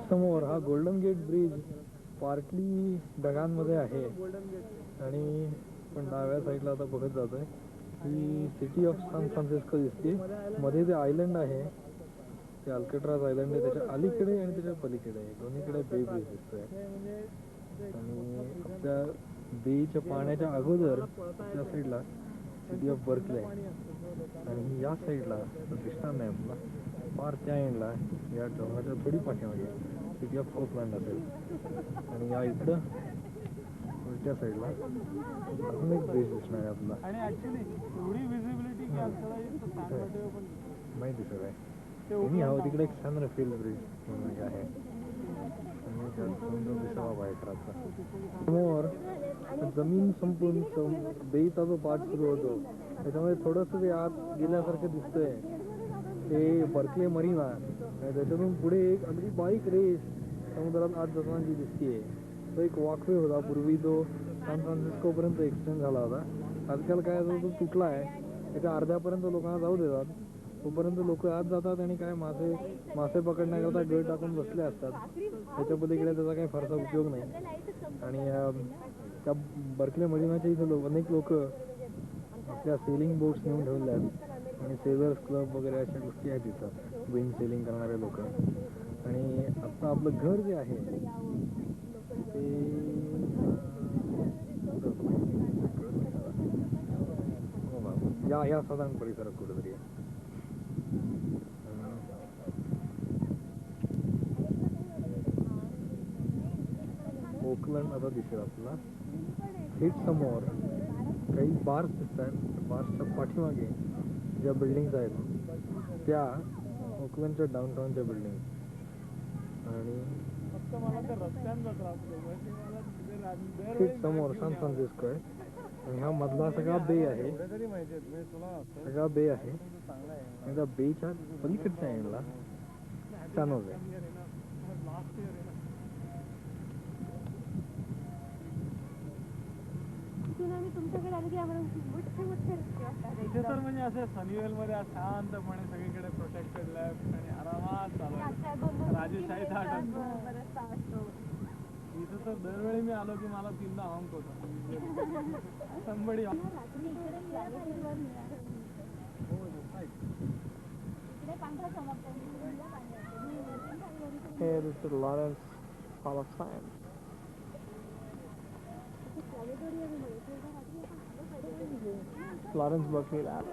समोर हा गोल्डन गेट ब्रिज पार्टली ढगांमध्ये आहे. आणि पण डाव्या साईडला आता बघत जातोय ही सिटी ऑफ सॅन फ्रान्सिस्को दिसते. मध्ये ते आयलंड आहे, ते अल्केट्राज आयलंड आहे, त्याच्या अलीकडे आणि त्याच्या पलीकडे आहे. दोन्हीकडे बे ब्रिज दिसतोय. आणि आपल्या बेच्या पाण्याच्या अगोदर त्या साईडला सिटी ऑफ बर्कले आहे. आणि या साईडला दिसणार नाही आपला फार त्या एंडला या डोंगराच्या थोडी पाठीमागे सिटी ऑफ ओकलँड असेल. आणि या इकडं उलट्या साईडला अजून एक ब्रिज दिसणार आहे आपला. आणि ऍक्च्युली एवढी विजिबिलिटी की आपल्याला माहिती दिसत आहे. तुम्ही हवं तिकडे एक छान रफेल ब्रिज म्हणून आहे. समोर जमीन संपून बेईचा जो पाठ सुरू होतो त्याच्यामध्ये थोडंसं ते आत गेल्यासारखं दिसतंय ते बर्कले मरीना आणि त्याच्यातून पुढे एक अगदी बारीक रेस समुद्रात आत जाताना जी दिसतीये तो एक वॉकवे होता पूर्वी तो सॅन फ्रान्सिस्को पर्यंत एक्सटेंड झाला होता. आजकाल काय तो तुटला आहे त्याच्या अर्ध्यापर्यंत लोकांना जाऊ देतात तोपर्यंत लोक आत जातात आणि काय मासे पकडण्याकरता गळ टाकून बसले असतात. त्याच्या पलीकडे त्याचा काही फारसा उपयोग नाही. आणि त्या बर्कले मरीनाच्या इथे अनेक लोक आपल्या सेलिंग बोट्स नेऊन ठेवल्या आहेत आणि सेलर्स क्लब वगैरे अशा गोष्टी आहेत तिथं विंड सेलिंग करणारे लोक. आणि आता आपलं घर जे आहे ते या साधारण परिसरात कुठेतरी आहे. ओकलंड आता दिसेल आपल्याला. थेट समोर काही बार्स दिसत आहेत. बार्सच्या पाठीमागे ज्या बिल्डिंग्स आहेत त्या ओकलंडच्या डाऊनटाऊनच्या बिल्डिंग. आणि थेट समोर सॅन फ्रान्सिस्को आहे आणि हा मधला सगळा बे आहे. सगळा बे आहे आणि त्या बेच्या पलीकडच्या एंडला सॅन होजे. तुमच्याकडे आले की आम्हाला मोठे मोठे रस्ते वाटतात. इथे तर म्हणजे असं सनीवेल मध्ये शांतपणे सगळीकडे प्रोटेक्टेड लेफ्ट आणि आरामात चालू राजेशाहीचा रस्ता असतो. इथं तर दरवेळी मी आलो की मला 3दा हॉंक होतो. Somebody Here is the Lawrence Hall of Science. Lawrence Berkeley Lab.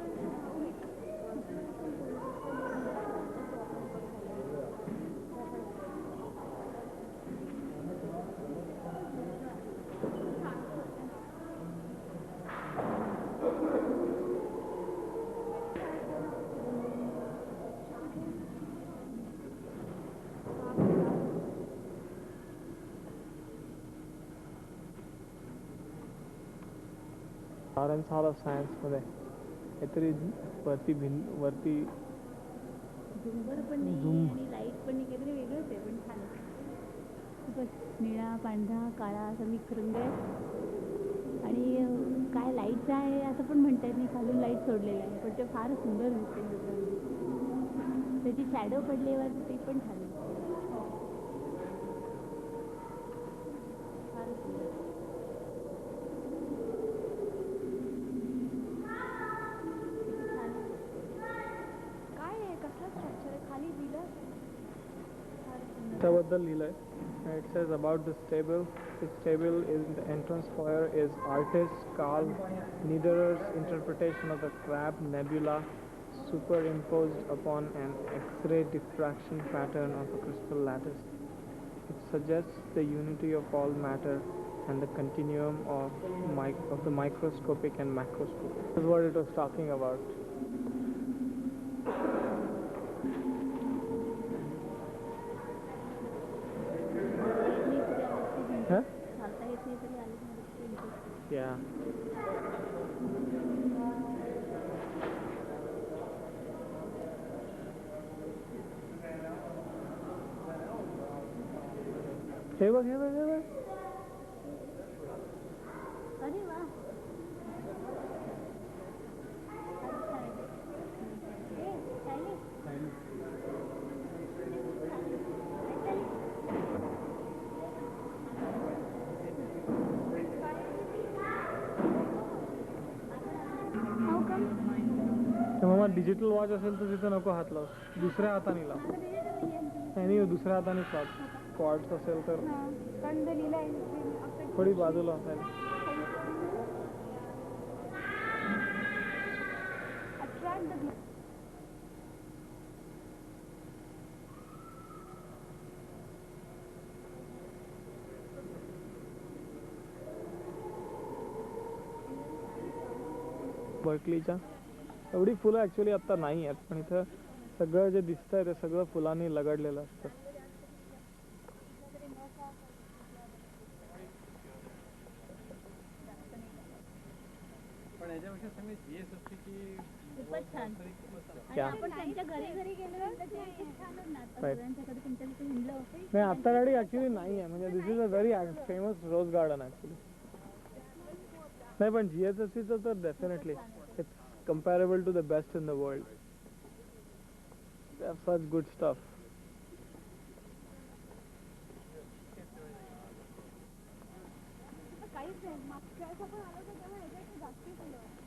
Lawrence hall of science मध्ये काहीतरी वरती झुंबर पण नाही आणि लाईट पण नाही काहीतरी वेगळंच आहे पण छान आहे. खूपच निळा पांढरा काळा असा मिक्स रंग आहे आणि काय लाईटचा आहे असं पण म्हणता येत नाही. खालून लाईट सोडलेलं आहे पण ते फार सुंदर दिसते. त्याची शॅडो पडल्यावर ते पण छान आहे. फार सुंदर. त्याबद्दल लिहिलंय. It says about this table. This table is the entrance foyer is artist Carl Niederer's interpretation of the Crab Nebula superimposed upon an X-ray diffraction pattern of a crystal lattice. It suggests the unity of all matter and the continuum of the microscopic and macroscopic. This is what it was talking about. Yeah. हे बघ. अरे वा. मामा digital watch असेल तर तिथे नको हात लाव. दुसऱ्या हाताने लाव. नाही दुसऱ्या हातानेच लाव. क्वार्ट्स असेल तर थोडी बाजूला असायला. बर्कलीच्या एवढी फुलं ऍक्च्युअली आता नाही आहेत पण इथं सगळं जे दिसतंय ते सगळं फुलांनी लगडलेलं असतं. याच्यापेक्षा मी GSFC की खूपच छान. आणि क्या? आपण त्यांच्या घरी घरी गेलो तर ते खूप छान होतं ना. आता Right. सगळ्यांच्याकडे तुमच्या तिथे हिंडलो. नाही आता गाडी ऍक्च्युली नाही आहे म्हणजे this is a very famous rose garden actually. नाही पण GSFCचं तर definitely it's comparable to the best in the world. They have such good stuff.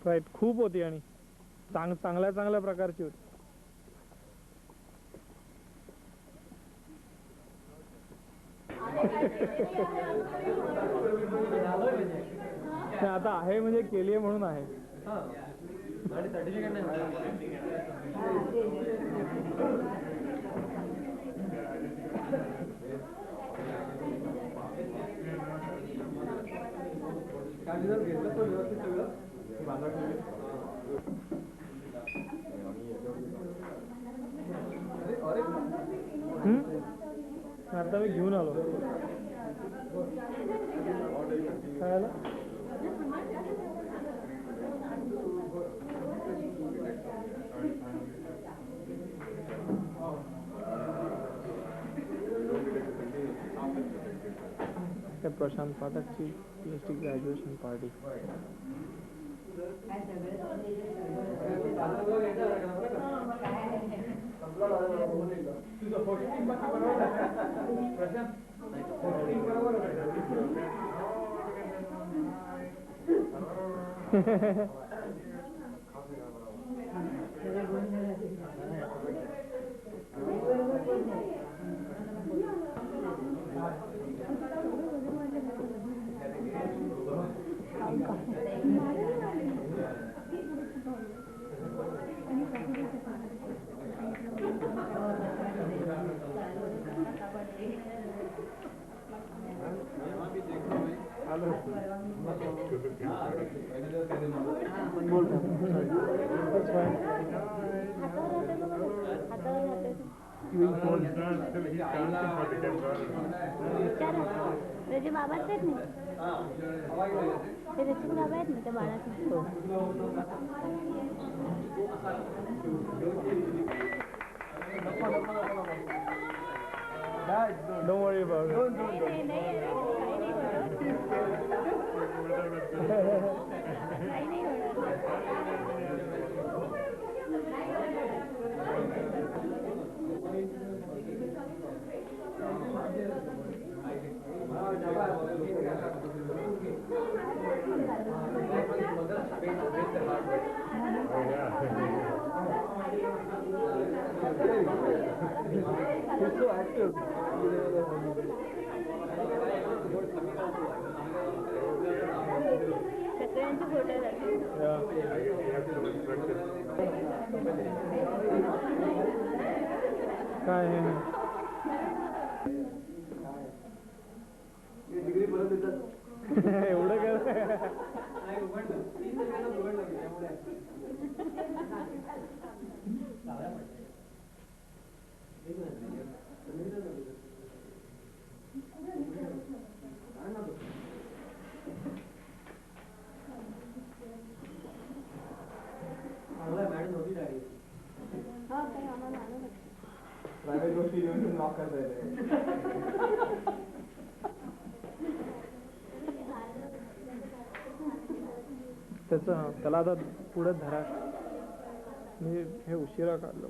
Right खूप होती आणि चांगल्या चांगल्या प्रकारची होती. नाही, आता आहे म्हणजे केली आहे म्हणून आहे. आता मी घेऊन आलो. काय आलं? प्रशांत पाठकची PhD ग्रॅज्युएशन पार्टी. त्याचे बाबाच आहेत ना ते त्याचे बाबा आहेत ना त्या बाळाचे. Don't worry about it. He's so active. सगळ्यांचे फोटो काय आहे एवढं काय? प्रायव्हेट गोष्टी येऊन लॉक करता येते. त्याला आता पुढे धरा. मी हे उशिरा काढलं.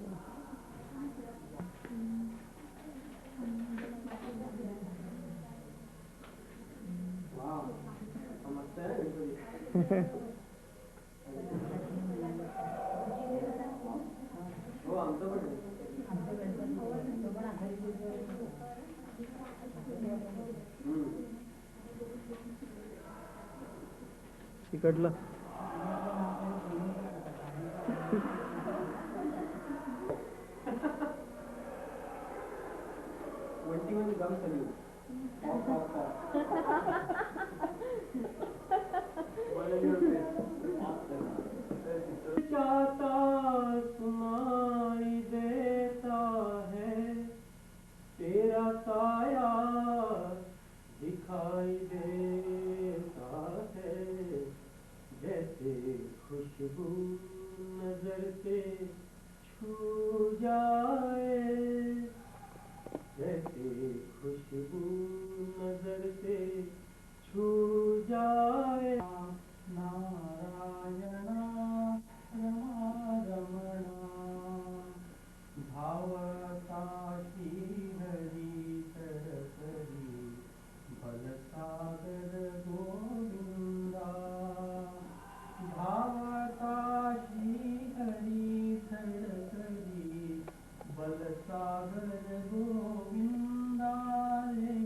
इकडलं सुनाई देता है तेरा साया दिखाई देता है जैसे जैसे खुशबू नजर से छू जाए नारायणा रमा रमणा भावता श्रीहरी सरसरी भलसागर गोविंदा भावता श्रीहरी सरसरी बलसागर गोविंदा रे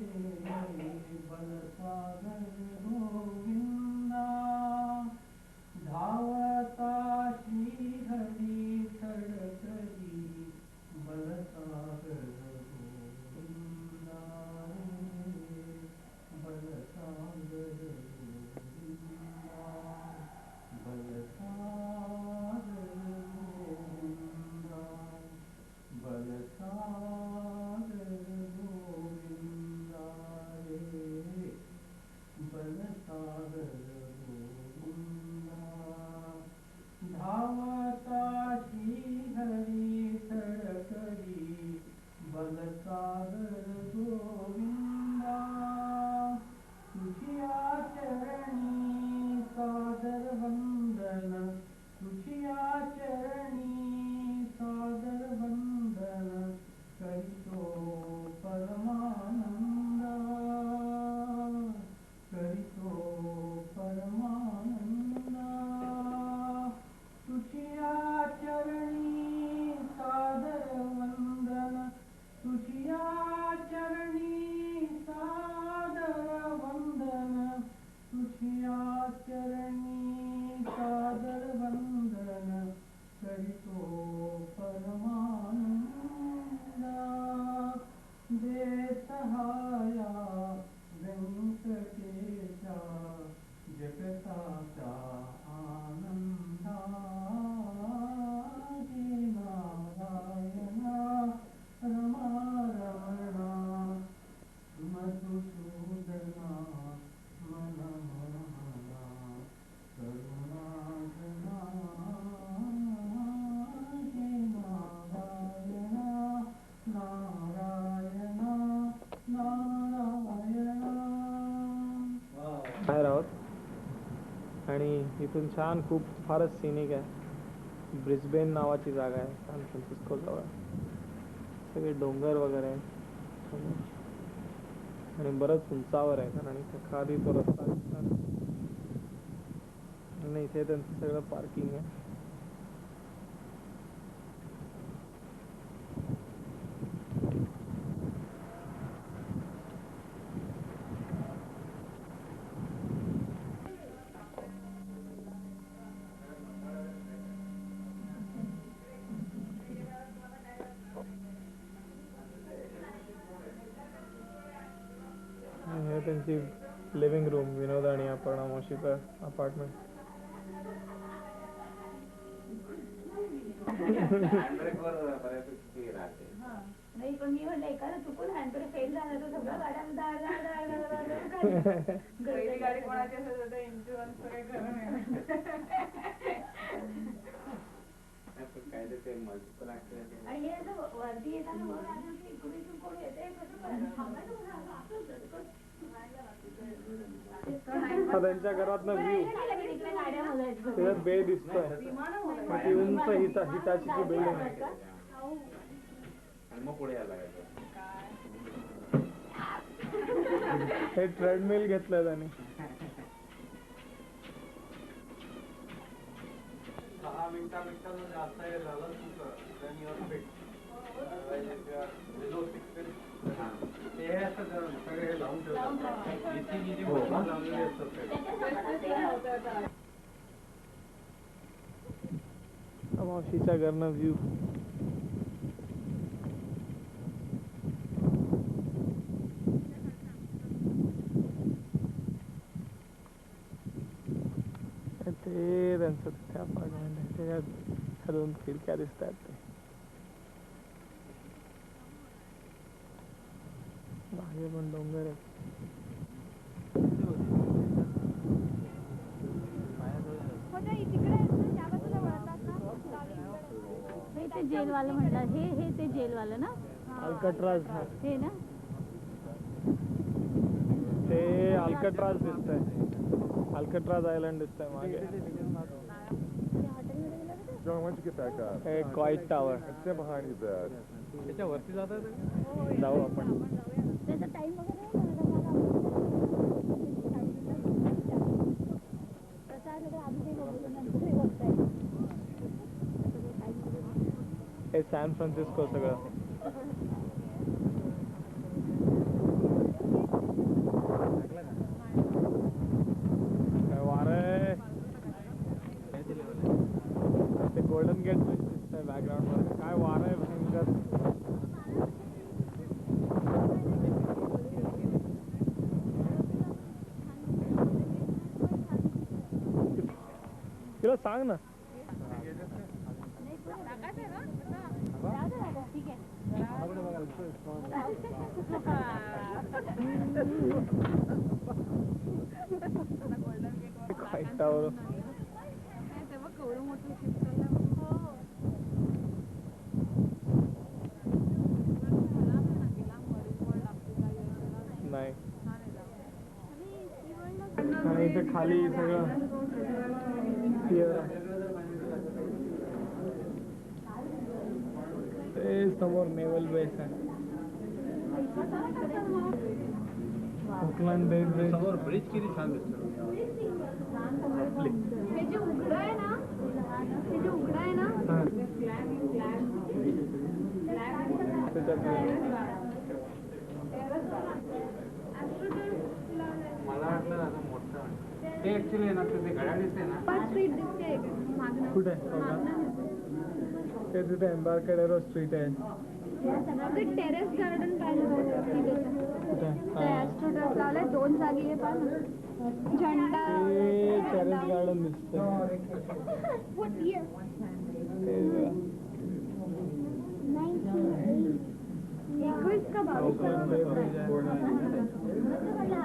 बलसागर गोविंदा धावता श्रीहरी सडकरी बलसागर गोविंदा रे बलसागर गोविंदा बलसागर गोविंदा बलसागर गोविंदा रे बलसागर गोविंदा धावता श्रीहरी सडकरी बलसागर गोविंदा तुझिया चरणी सादर वंदन तुझिया चरणी सादर वंदन करितो परमानंद करितो परमानंद तुझिया चरणी सादर वंदन तुझिया चरणी सादर वंदन तुझिया चरणी सादर वंदन करितो परमानंद दे सहाया व्यंकटेशा जगताचा आनंदा हे नारायणा रमा रमणा मधुसूदना मनमोहना करुणाजना हे नारायणा नारायणा नारायणा. बाहेर आहोत आणि इथून छान खूप फारच सिनिक आहे. ब्रिस्बेन नावाची जागा आहे सॅन फ्रान्सिस्को जवळ. सगळे डोंगर वगैरे आहेत आणि बरंच उंचावर आहे कारण इथे खाली तो रस्ता दिसणार आणि इथे त्यांचं सगळं पार्किंग आहे. हे त्यांची लिव्हिंग रूम विनोद आणि अपर्णा मावशीचं अपार्टमेंट. नाही पण मी म्हणलं एखादं चुकून हँडब्रेक फेल झाला तर सगळं गाड्या गाडी कोणाची असेल तर इन्शुरन्स वगैरे करून आणि हे असं वरती येताना वर आलं की इकडून कोण येते कसं थांबायचं त्यांच्या घरातनं व्ह्यू त्याच्यात बे दिसतोय. ती उंच हिटाची बिल्डिंग आहे. हे ट्रेडमिल घेतलंय त्याने. 6 मिनिटांमध्ये जास्त झालं ते असं सगळे लावून ठेवतात. मावशीच्या घरनं व्ह्यू. ते त्यांचं तिथे अपार्टमेंट आहे. त्याच्यात 2 खिडक्या दिसत आहेत. ते मागे पण डोंगर आहेत. हे ते जेलवालं म्हणतात. हे ते जेलवालं ना. अल्कट्राज हे ना ते अल्कट्राज दिसतंय. अल्कट्राज आयलंड दिसतंय मागे. John, why don't you get back up? हे quite tower. Stand behind you, Dad. त्याच्या वरती जात आहे जाऊ आपण. त्याचा टाइम वगैरे हे सॅन फ्रान्सिस्को सगळं. काय वारं आहे. ते गोल्डन गेट ब्रिज दिसतंय बॅकग्राऊंड मध्ये. काय वारं आहे भयंकर. तिला सांग ना. ठीक आहे क्वाईट टावर. नाही आणि इथे खाली सगळं pier आहे. ते समोर नेव्हल बेस आहे. ओकलँड बेस समोर ब्रिज किती छान दिसतो. हे जे उघडं आहे ना, हे जे उघडं आहे ना, मला वाटलं आता मोठं ते ऍक्च्युली आहे ना ते घड्याळ दिसते ना. पाच स्ट्रीट दिसते मागणं. कुठे ते तिथे एम्बार्केडेरो स्ट्रीट आहे. ते टेरेस गार्डन पाहिलं होतं तिथे. कुठे ते ॲस्ट्रोटर्फ लावलंय 2 जागी आहे पण झेंडा. टेरेस गार्डन दिसतं. What year? ते 21 का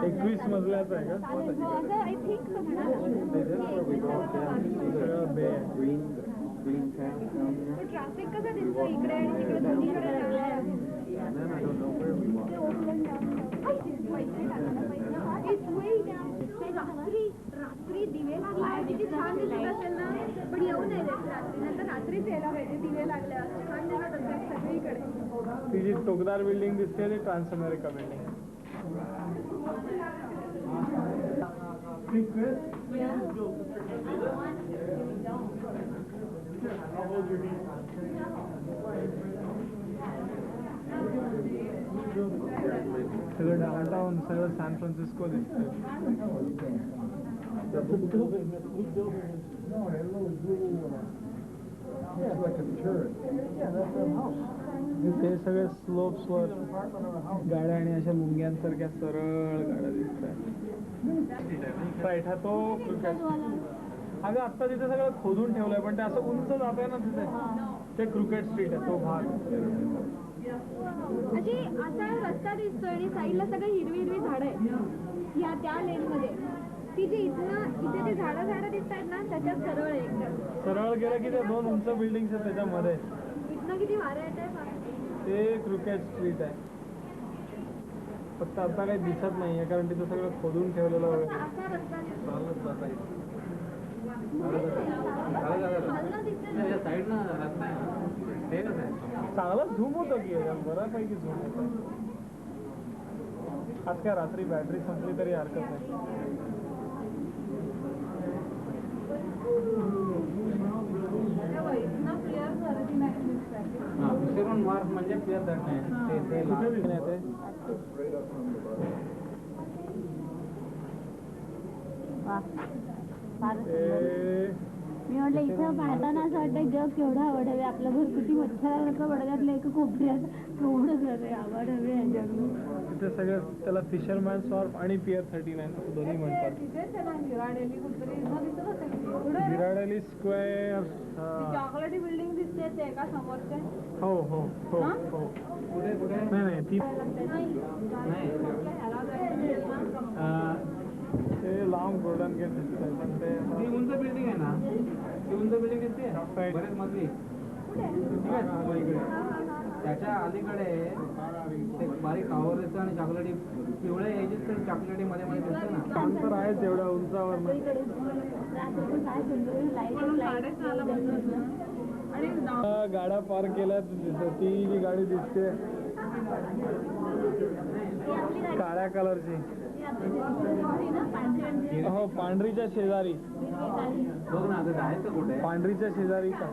21 मजल्याचं आहे का? आय थिंक सो सगळं बे आहे. ट्रॅफिक कसं दिसतं इकडे आणि तिकडे दोन्हीकडे रात्री दिवे लागले किती छान दिसत असेल ना. पण येऊ नाही देत रात्री, नंतर रात्रीच यायला पाहिजे दिवे लागल्यावर. छान दिसत असतात सगळीकडे. ती जी टोकदार बिल्डिंग दिसते ती ट्रान्स अमेरिका बिल्डिंग. सगळं डाउनटाउन सगळं सॅन फ्रान्सिस्को दिसतंय. ते सगळे स्लोप्सवर गाड्या आणि अशा मुंग्यांसारख्या सरळ गाड्या दिसत आहेत. राईट हा तो अगं आत्ता तिथे सगळं खोदून ठेवलंय पण ते असं उंच जात आहे ना तिथे. ते क्रिकेट स्ट्रीट आहे तो भाग. अशी असा रस्ता दिसतोय आणि साईडला सगळं हिरवी हिरवी झाडं आहेत ह्या त्या लेन मध्ये. ती जी इथे ते झाडं दिसत आहेत ना त्याच्यात सरळ आहे एकदम. सरळ गेलं की ते 2 उंच बिल्डिंग्स आहेत त्याच्यामध्ये. इथनं किती वारं येत आहे. ते क्रिकेट स्ट्रीट आहे. फक्त आता काही दिसत नाहीये कारण तिथं सगळं खोदून ठेवलेलं वगैरे. असा रस्ता साईडनं रस्ता आहे. चांगला झूम होतं की याच्यात, बऱ्यापैकी झूम होतं. आज काय रात्री बॅटरी संपली तरी हरकत नाही. दुसरीकडून मार्क म्हणजे क्लिअर जात नाही. ते कुठे दिसून येते? मी म्हटलं इथं पाहताना असं वाटतं जग केवढं आवडावे. आपलं घर किती मच्छरासारखं वडगातलं एका कोपऱ्यात केवढं घर आहे. आवडावे आहे जग. तिथे सगळं त्याला फिशरमॅन सॉर्फ आणि पियर 39 दोन्ही म्हणतात. गिराडेली स्क्वेअर. चॉकलेटी बिल्डिंग दिसते ते का समोरचे. हो हो हो हो. नाही ती ते लांब गोल्डन गेट दिसतंय पण ते उंच बिल्डिंग आहे ना. ती उंच बिल्डिंग दिसते बरेच मजली. त्याच्या अलीकडे ते बारीक आवरचं आणि चॉकलेटी पिवळे यायचे तर चॉकलेटी मध्ये मध्ये दिसतं ना. काम तर आहेच एवढ्या उंचावर ना. गाड्या पार्क केल्या ती जी गाडी दिसते काळ्या कलरची, हो पांढरीच्या शेजारी, बघ ना आता जायचं कुठे? पांढरीच्या शेजारी का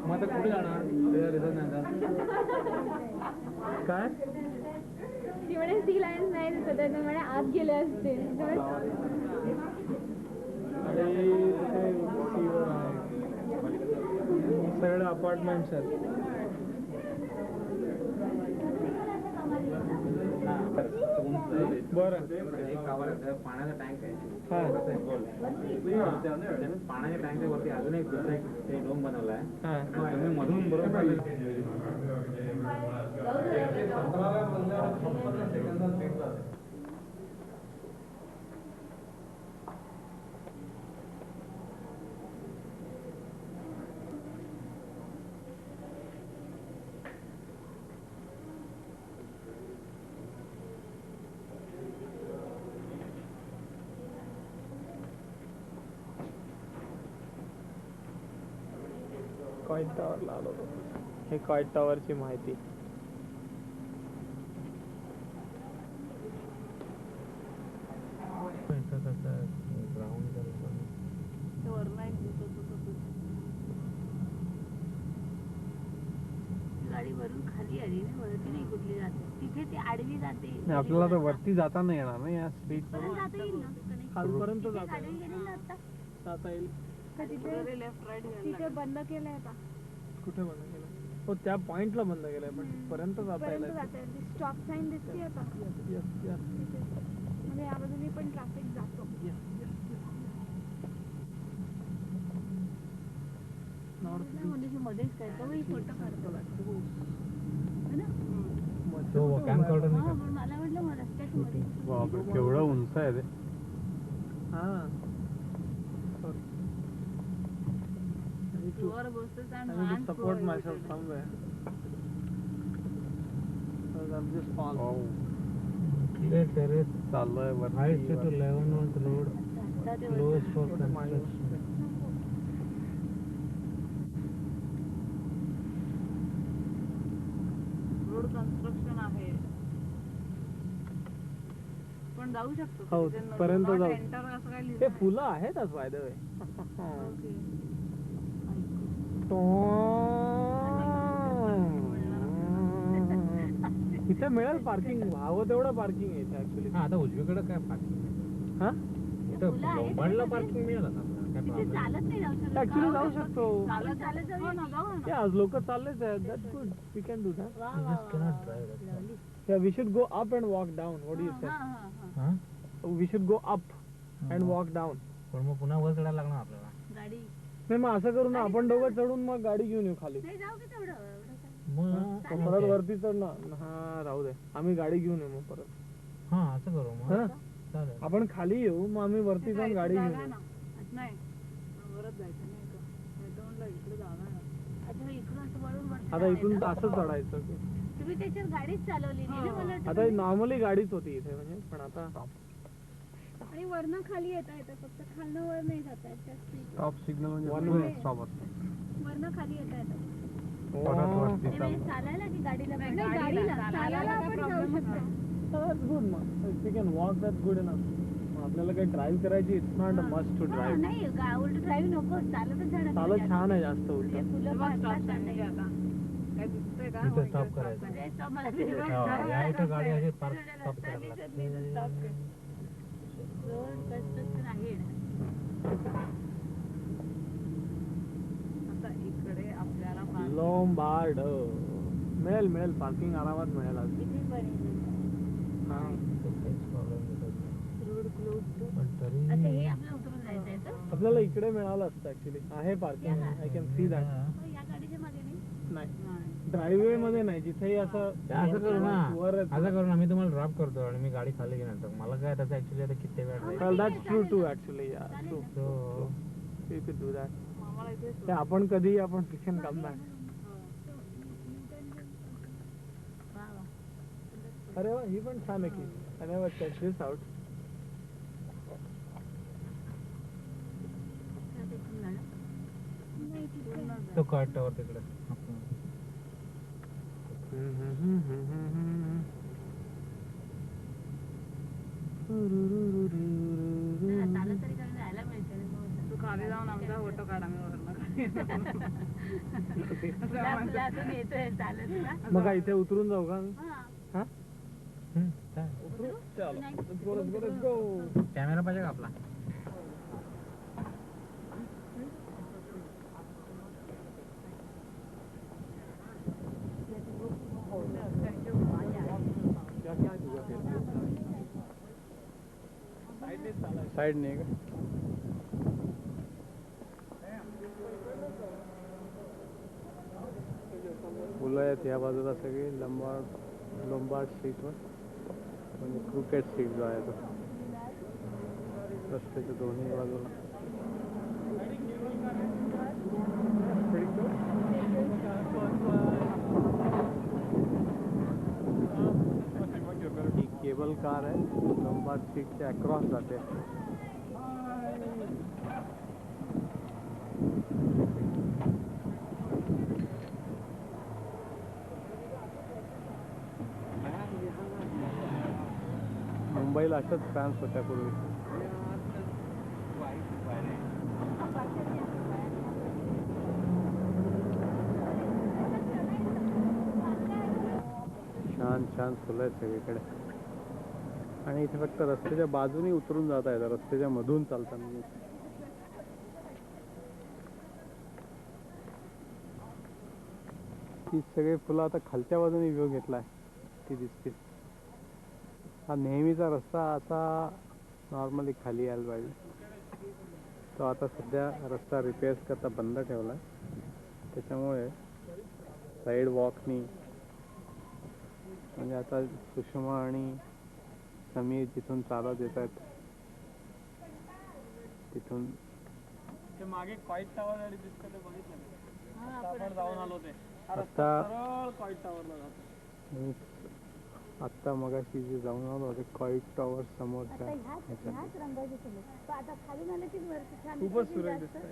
मग आता कुठे जाणार? रिझल्ट नाही काय ती म्हणे सी लाईन्स नाही दिसत आहे, म्हणे आत गेले असते. आणि तिथे सीवर आहे, सगळे अपार्टमेंट्स आहेत. बरं पाण्याचा टँक आहे. हा पाण्याच्या टँकच्या वरती अजून एक दुसरा एक डोम बनवला आहे. हा मधून बरोबर कॉईट टॉवरला आलो होतो. हे कॉईट टॉवरची माहिती. गाडी वरून खाली आली ना, वरती नाही कुठली जाते, तिथे ती आडवी जाते. आपल्याला तर वरती जाता नाही येणार ना या स्ट्रीट परत जाता येईल ना, खालपर्यंत तिथे जाता गाडी गेली ना आता. जाता येईल. तिथे बंद केलंय आता, कुठे बंद केलं? हो त्या पॉइंटला बंद केलंय, पण पर्यंत जाता येईल. स्टॉप साईन दिसते आता. यस यस म्हणजे या बाजूने पण ट्रॅफिक जातो. म्हणजे मध्येच काय तो फोटो काढतो है ना? camcorder हा, पण मला वाटलं मग रस्त्याच्या मध्ये. बापरे केवढं उंच आहे ते. हा वर बसतोस आणि I need to माणूस support वर myself बसतोय. somewhere. Because I'm just falling. चाललोय वरती. रस्ता ते वर- रोड कन्स्ट्रक्शन आहे, पण जाऊ शकतो. हो तिथे पर्यंत not जाऊ. enter असं काय हे लिहिलंय. फुलं आहेतच बाय द वे. इथे मिळेल पार्किंग, हवं तेवढं पार्किंग आहे इथे ऍक्च्युली. आता उजवीकडे काय पार्किंग? हा फुलं आहेत बंडला तिथे. पार्किंग मिळेल आता काय तिथे problem? चालत नाही जाऊ शकत. ऍक्च्युली जाऊ शकतो. चालत चालत जाऊ ना, जाऊ ना. Yeah, आज लोक चाललेच आहेत. That's good. We can do that. वा, वा, वा, वा. Yeah, we should go up and walk down. What do you say? हा, हा, हा. We should go up and walk down. पण मग पुन्हा वर चढायला लागणार आपल्याला. गाडी नाही मग असं करू ना, आपण दोघं चढून मग गाडी घेऊन येऊ खाली. नाही जाऊ की तेवढं एवढं काय. मग परत वरती चढ ना. हा राहू दे, आम्ही गाडी घेऊन येऊ मग परत. हा असं करू मग. हा? चालेल. आपण खाली येऊ, मग आम्ही वरती जाऊन गाडी घेऊन जागा येऊ. ना. नाही वरच जायचं नाही का, मैदानला इकडे जागा ना. अच्छा इकडून असं वरून वरती आता इथून जायचं? असं चढायचं की. तुम्ही त्याच्यावर गाडीच चालवली नाही ना, मला वाटतं आता नॉर्मली गाडीच होती इथे म्हणजे, पण आता आणि वरनं खाली येता येतं, फक्त खालनं वर नाही जाता येत. जास्त स्टॉप सिग्नल म्हणजे स्टॉप वरनं खाली येता येतं. ते म्हणजे चालायला की गाडीला? नाही, गाडीला चालायला आपण जाऊ शकतो. That's good मग. If we can walk, that's good enough. मग आपल्याला काही ड्राईव्ह करायची, it's not a must to हा, ड्राईव्ह. नाही उलट ड्राईव्ह नको, चालतच जाणं. चालत छान आहे जास्त ते उलट. फुलं पाहतात आता. काय दिसतंय का? इथे स्टॉप करायचं. म्हणजे stop मला ते हो, या इथं गाडी अशी पार्क स्टॉप रस्ता करायला दिसत नाही, तर stop कर. रोड कन्स्ट्रक्शन आहे ना. आता इकडे आपल्याला लोंबार्ड मिळेल मिळेल, पार्किंग आरामात मिळेल आज. किती पर्यंत हा. Road close to. पण तरी अच्छा हे आपल्याला उतरून जायचं आहे तर? आपल्याला इकडे मिळालं असतं ऍक्च्युली. आहे parking, I can see that. हो, या गाडीच्या मागे नाही. नाही नाही. ड्राईव्हवे मध्ये नाही, जिथेही असं असं करू ना, वर आहे. असं करू ना, मी तुम्हाला ड्रॉप करतो आणि मी गाडी खाली घेणार. तर मला काय त्याचं ऍक्च्युली आता किती वेळ drive Well, that's true too actually. Yeah, चालेल true. ना. So, You could do that. आम्हाला इथे ते आपण कधी आपण we can come back. हो. अरे वा, ही पण छान आहे की. I never check this out. तो कॉट टावर तिकडे. तू खाली जाऊन आमचा फोटो काढ आम्ही येतोय चालत ना. मग काय इथे उतरून जाऊ का? हा? कॅमेरा पाहिजे का आपला? साइड नहीं का? फुलं आहेत या बाजूला सगळी लोंबार्ड स्ट्रीटवर, म्हणजे क्रिकेट स्ट्रीट जो आहे तो रस्त्याच्या दोन्ही बाजूला. ही केबल कार आहे, लोंबार्ड स्ट्रीटच्या अक्रॉस जाते. मुंबईला अशाच फॅन्स होत्या पूर्वी. छान छान फुलं आहेत सगळीकडे. आणि इथे फक्त रस्त्याच्या बाजूनी उतरून जाता येतं, रस्त्याच्या मधून चालताना. ती सगळी फुलं आता खालच्या बाजूने व्ह्यू घेतलाय, ती दिसतील. हा नेहमीचा रस्ता असा नॉर्मली खाली यायला पाहिजे. तो आता सध्या रस्ता रिपेअर्स करता बंद ठेवलाय, त्याच्यामुळे साईड वॉकनी, म्हणजे आता सुषमा आणि समीर जिथून चालत येत आहेत तिथून. ते मागे क्वाईट टावर दिसतं ते बघितलं. आपण जाऊन आलो ते. आता क्वाईट टावरला जातो. आत्ता मगाशी जे जाऊन आलो ते क्वाईट टॉवर समोरच्या ह्याच रंगाचे फुलं. पण आता खाली आलं की वरती छान खूपच सुरेख दिसतंय.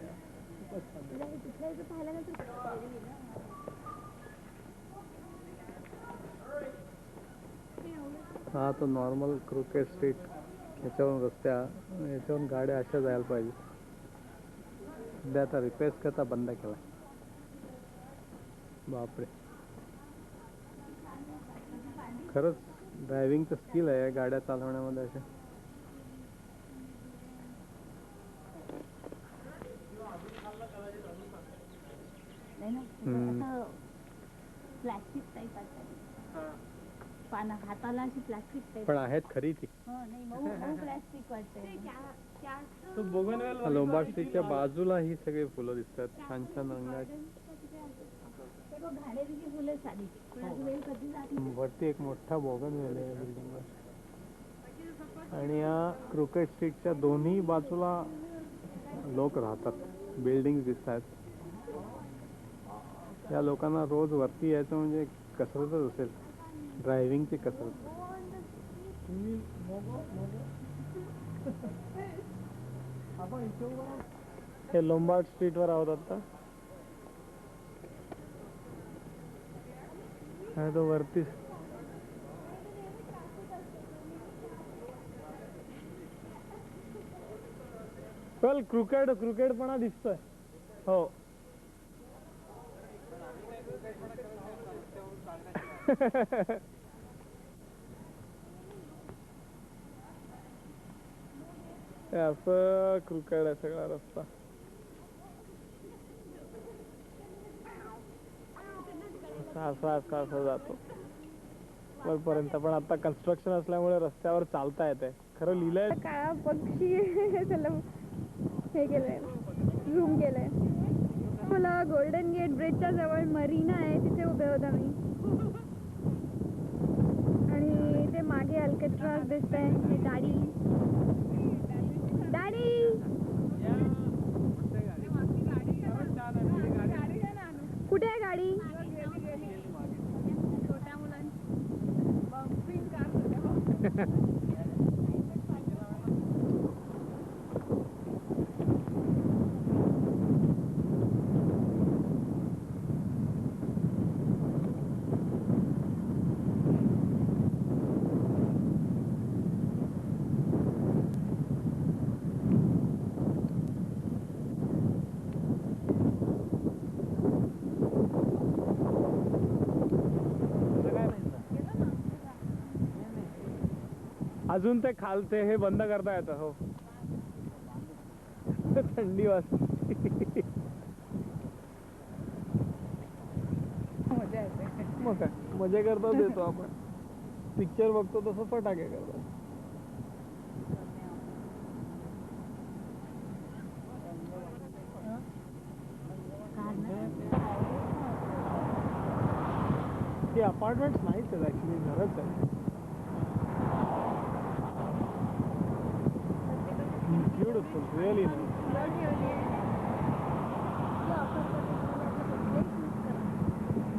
तिथल्या इथं पाहिल्यानंतर हा तो नॉर्मल क्रिकेट स्ट्रीट, ह्याच्यावरून ह्याच्यावरून गाड्या अशा जायला पाहिजे. सध्या आता रिपेअर्स करता बंद केला. बापरे, खरंच ड्रायव्हिंगचं स्किल आहे गाड्या चालवण्यामध्ये. अशा प्लास्टिक टाईप असतात पाना, हाताला अशी प्लास्टिक टाईप. पण आहेत खरी ती. नाही मऊ प्लास्टिक वाटतंय. तो बोगनवेल लोंबार्ड स्ट्रीटच्या बाजूला ही सगळी फुलं दिसतात, छान छान रंगाची. घाणेरडी फुलं साधी. वरती एक मोठा बोगनवेल आहे बिल्डिंगवर. आणि या क्रिकेट स्ट्रीटच्या दोन्ही बाजूला लोक राहतात, बिल्डिंग दिसत आहेत. या लोकांना रोज वरती यायचं म्हणजे कसरतच असेल, ड्रायव्हिंगची कसरत. हे लोंबार्ड स्ट्रीटवर आहोत आता. आणि तो वरती वेल क्रिकेटपणा दिसतोय. हो. असं क्रिकेट आहे सगळा रस्ता. असा जातो वरपर्यंत. पण आता कन्स्ट्रक्शन असल्यामुळे रस्त्यावर चालता येते. खरं लिहिलंय काळा पक्षी त्याला हे केलंय, झूम केलंय. मला गोल्डन गेट ब्रिजच्या जवळ मरीना आहे, तिथे उभे होता मी. आणि ते मागे अल्केट्राज दिसतंय. हे गाडी कुठे आहे गाडी? छोट्या मुलांची अजून ते खालते हे बंद करता येतं. हो थंडी वाजते. मग काय मजा करता देतो आपण. पिक्चर बघतो तसं फटाके करतो. हे अपार्टमेंट नाहीच आहेत ऍक्च्युली, घरच आहे. Beautiful, really nice.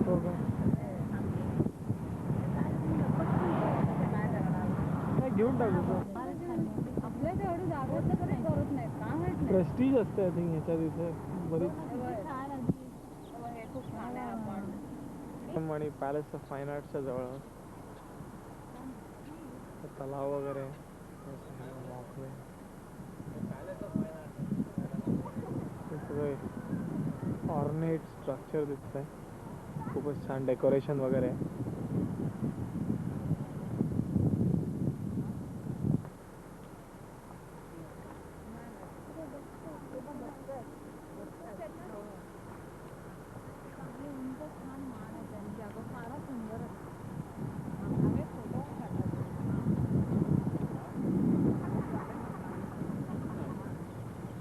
हो का? नाही घेऊन टाकू. आपल्या तेवढी जागा कधी करत नाही का माहित नाही. प्रेस्टीज असते आय थिंक ह्याच्यात इथे बरीच. खूप छान आहे. आणि पॅलेस ऑफ फाईन आर्टच्या जवळ तलाव वगैरे ऑर्नेट स्ट्रक्चर दिसतंय. खूपच छान डेकोरेशन वगैरे आहे.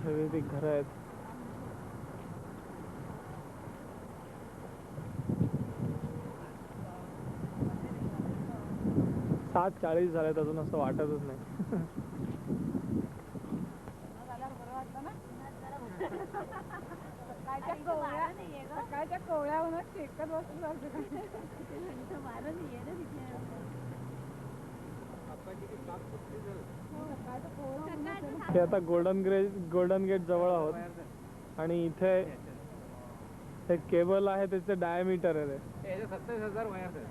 सगळी घरं आहेत. 7:40 झालेत अजून असं वाटतच नाही. सकाळच्या कोवळ्याहून शेकत बसलो. ते आता गोल्डन गेट जवळ आहोत आणि इथे हे केबल आहे त्याचे डायमीटर आहे ते 27,000 वायर्स आहेत.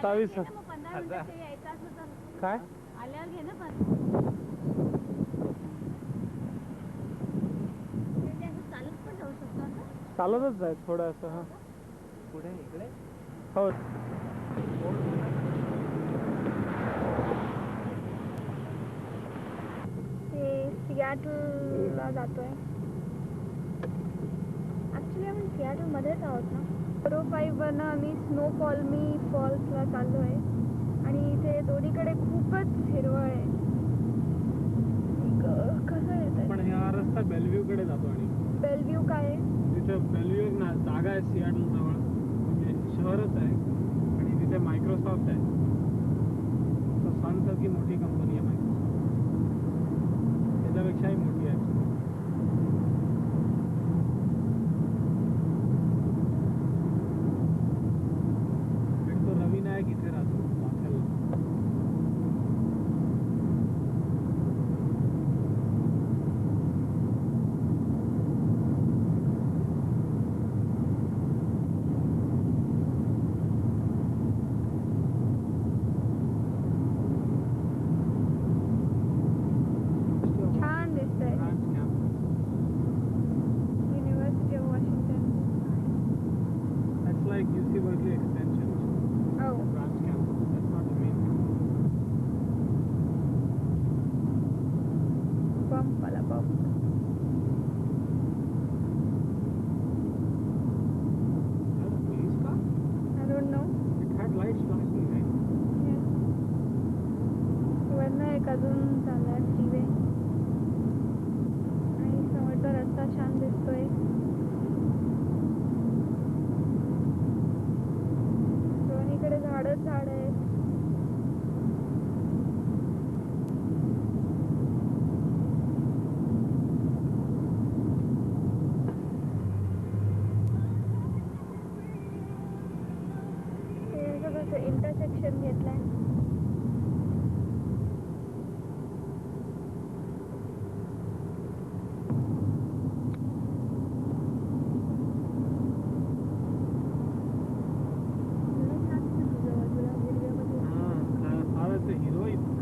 27,000 काय आल्यावर घे ना पण चालत पण जाऊ शकतो ना. चालतच जाय थोडं असं. हा पुढे इकडे हो ते सियाटलला जातोय. ऍक्च्युली आम्ही सियाटल मध्येच आहोत ना. 405 वरनं आम्ही स्नो कॉलनी फॉल्सला चाललो आहे आणि इथे दोन्हीकडे खूपच हिरवळ आहे. कसं येत पण हा रस्ता बेलव्ह्यू कडे जातो आणि बेलव्ह्यू काय आहे? तिथे बेलव्ह्यू एक जागा आहे सियाटल जवळ, म्हणजे शहरच आहे आणि तिथे मायक्रोसॉफ्ट आहे. सन सारखी मोठी कंपनी आहे मायक्रोसॉफ्ट, त्याच्यापेक्षाही मोठी आहे. आणि तो रवी नायक इथे राहतो वाखेलला. छान दिसतंय. University of Washington. That's like UC Berkeley extension. Oh. Branch campus. That's not the main campus. Bump वाला bump. Is that a police car? I don't know. It had lights flashing, right? Yes. वरनं एक अजून चाललाय freeway आणि समोरचा रस्ता छान दिसतोय. दोन्हीकडे झाडच झाड आहेत. हे असं कसं इंटरसेक्शन घेतलंय.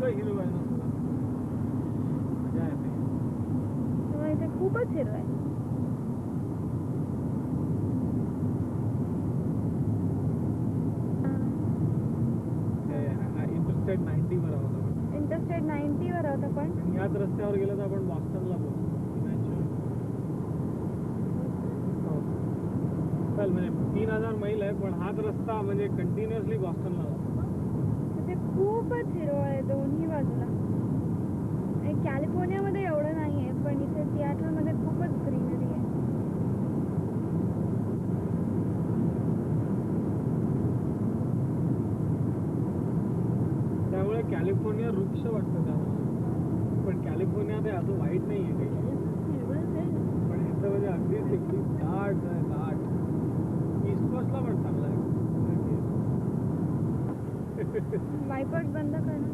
इतकं हिरवं आहे नुसतं मजा येते. तेव्हा इथे खूपच हिरवं आहे. इंटरस्टेट 90 वर आहोत आपण. इंटरस्टेट 90 वर आहोत आपण. आणि याच रस्त्यावर गेलो तर आपण बॉस्टनला पोहोचतो इव्हेंच्युअली. चल म्हणजे 3000 मैल आहे पण हाच रस्ता म्हणजे कंटिन्युअसली बॉस्टनला जातो. इथे खूपच हिरवं आहे दोन्ही बाजूला. आणि कॅलिफोर्नियामध्ये एवढं नाही आहे पण इथे सिॲटलमध्ये खूपच ग्रीनरी आहे. त्यामुळे कॅलिफोर्निया वृक्ष वाटतं त्यामुळे. पण कॅलिफोर्निया ते असं वाईट नाही आहे काही. पण इथं म्हणजे अगदीच एकदम दाट आहे दाट. ईस्ट कोस्टला पण चांगलं आहे. वायपर्स बंद कर ना.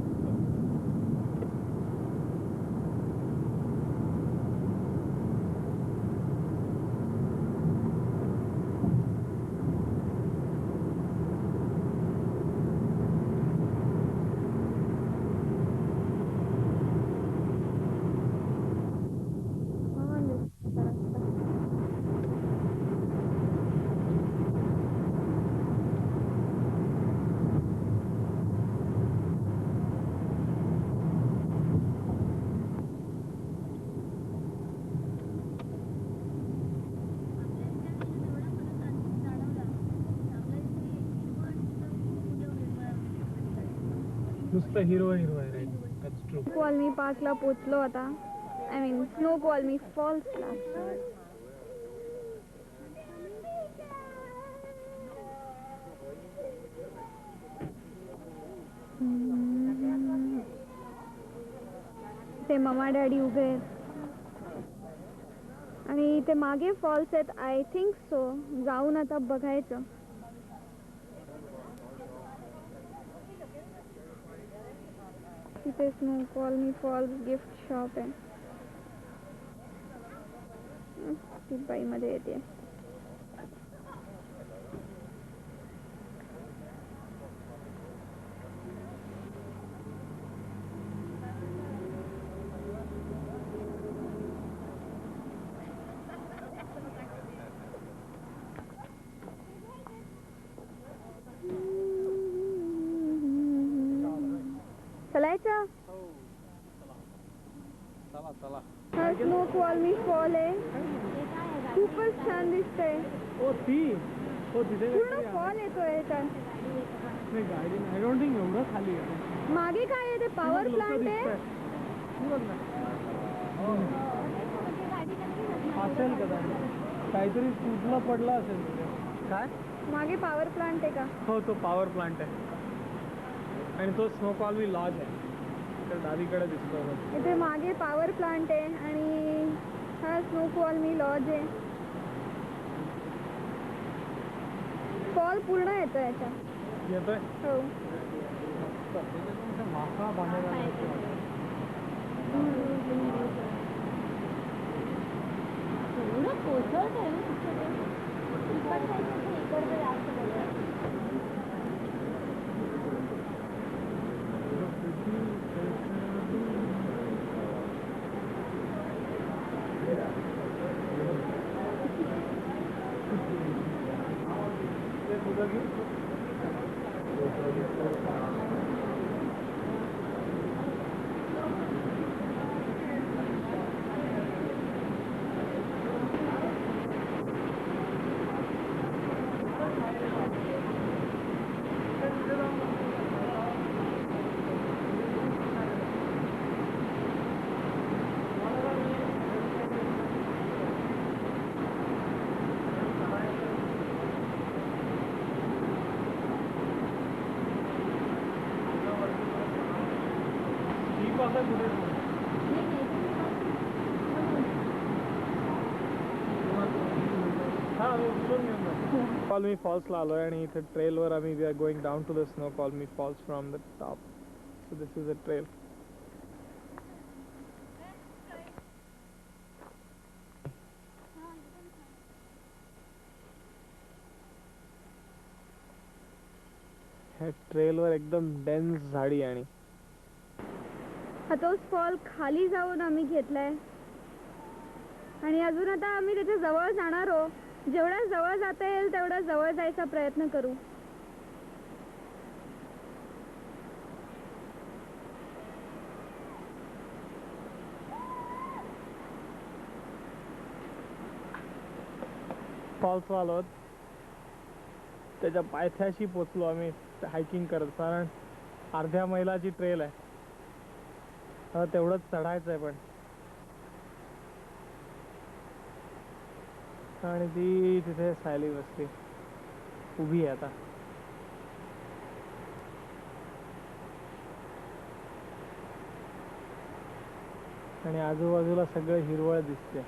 छान दिसतो रस्ता. नुसतं हिरवं हिरवं आहे. Right that's true. कॉलनी पार्कला पोचलो आता. आय मीन स्नो कॉलनी फॉल्सला. ते ममा डॅडी उभे आहेत आणि ते मागे फॉल्स आहेत. I think so. जाऊन आता बघायचं. तिथे Snoqualmie Falls gift shop आहे. ती बाई मध्ये येते. चलायचं. चला चला. हा स्नो कॉलनी फॉल आहे. खूपच छान दिसतंय. ओ ती हो तिथे पूर्ण फॉल येतोय याच्यात. नाही गाडी आय डोंट थिंक एवढं खाली आहे. मागे काय आहे ते पॉवर प्लांट आहे. असेल कदाचित काहीतरी तुटलं पडलं असेल तिथे. काय मागे पॉवर प्लांट आहे का? हो तो पॉवर प्लांट आहे आणि तो स्नो कॉलनी लॉज आहे. तर डावीकडे दिसतो बघ. इथे मागे पॉवर प्लांट आहे आणि हा स्नो कॉलनी लॉज आहे. फॉल पूर्ण येतो याच्यात. येतोय. हो. मासा बांधायला एवढं कोसळत आहे ना इकडचं जास्त बोलतात. कॉलमी फॉल्सला आलोय आणि इथे ट्रेलवर आम्ही we are going down to the Snoqualmie Falls from the top. So this is a trail. ह्या ट्रेलवर एकदम डेन्स झाडी आणि हा तोच फॉल खाली जाऊन आम्ही घेतलाय आणि अजून आता आम्ही त्याच्या जवळ जाणार आहोत. जेवढ्या जवळ जाता येईल तेवढा जवळ जायचा प्रयत्न करू. फॉल्स आलो, त्याच्या पायथ्याशी पोचलो आम्ही हायकिंग करत. कारण अर्ध्या मैलाची ट्रेल आहे, तेवढंच चढायचं आहे पण. आणि ती तिथे सायली बसली उभी आहे आता. आणि आजूबाजूला सगळं हिरवळ दिसते.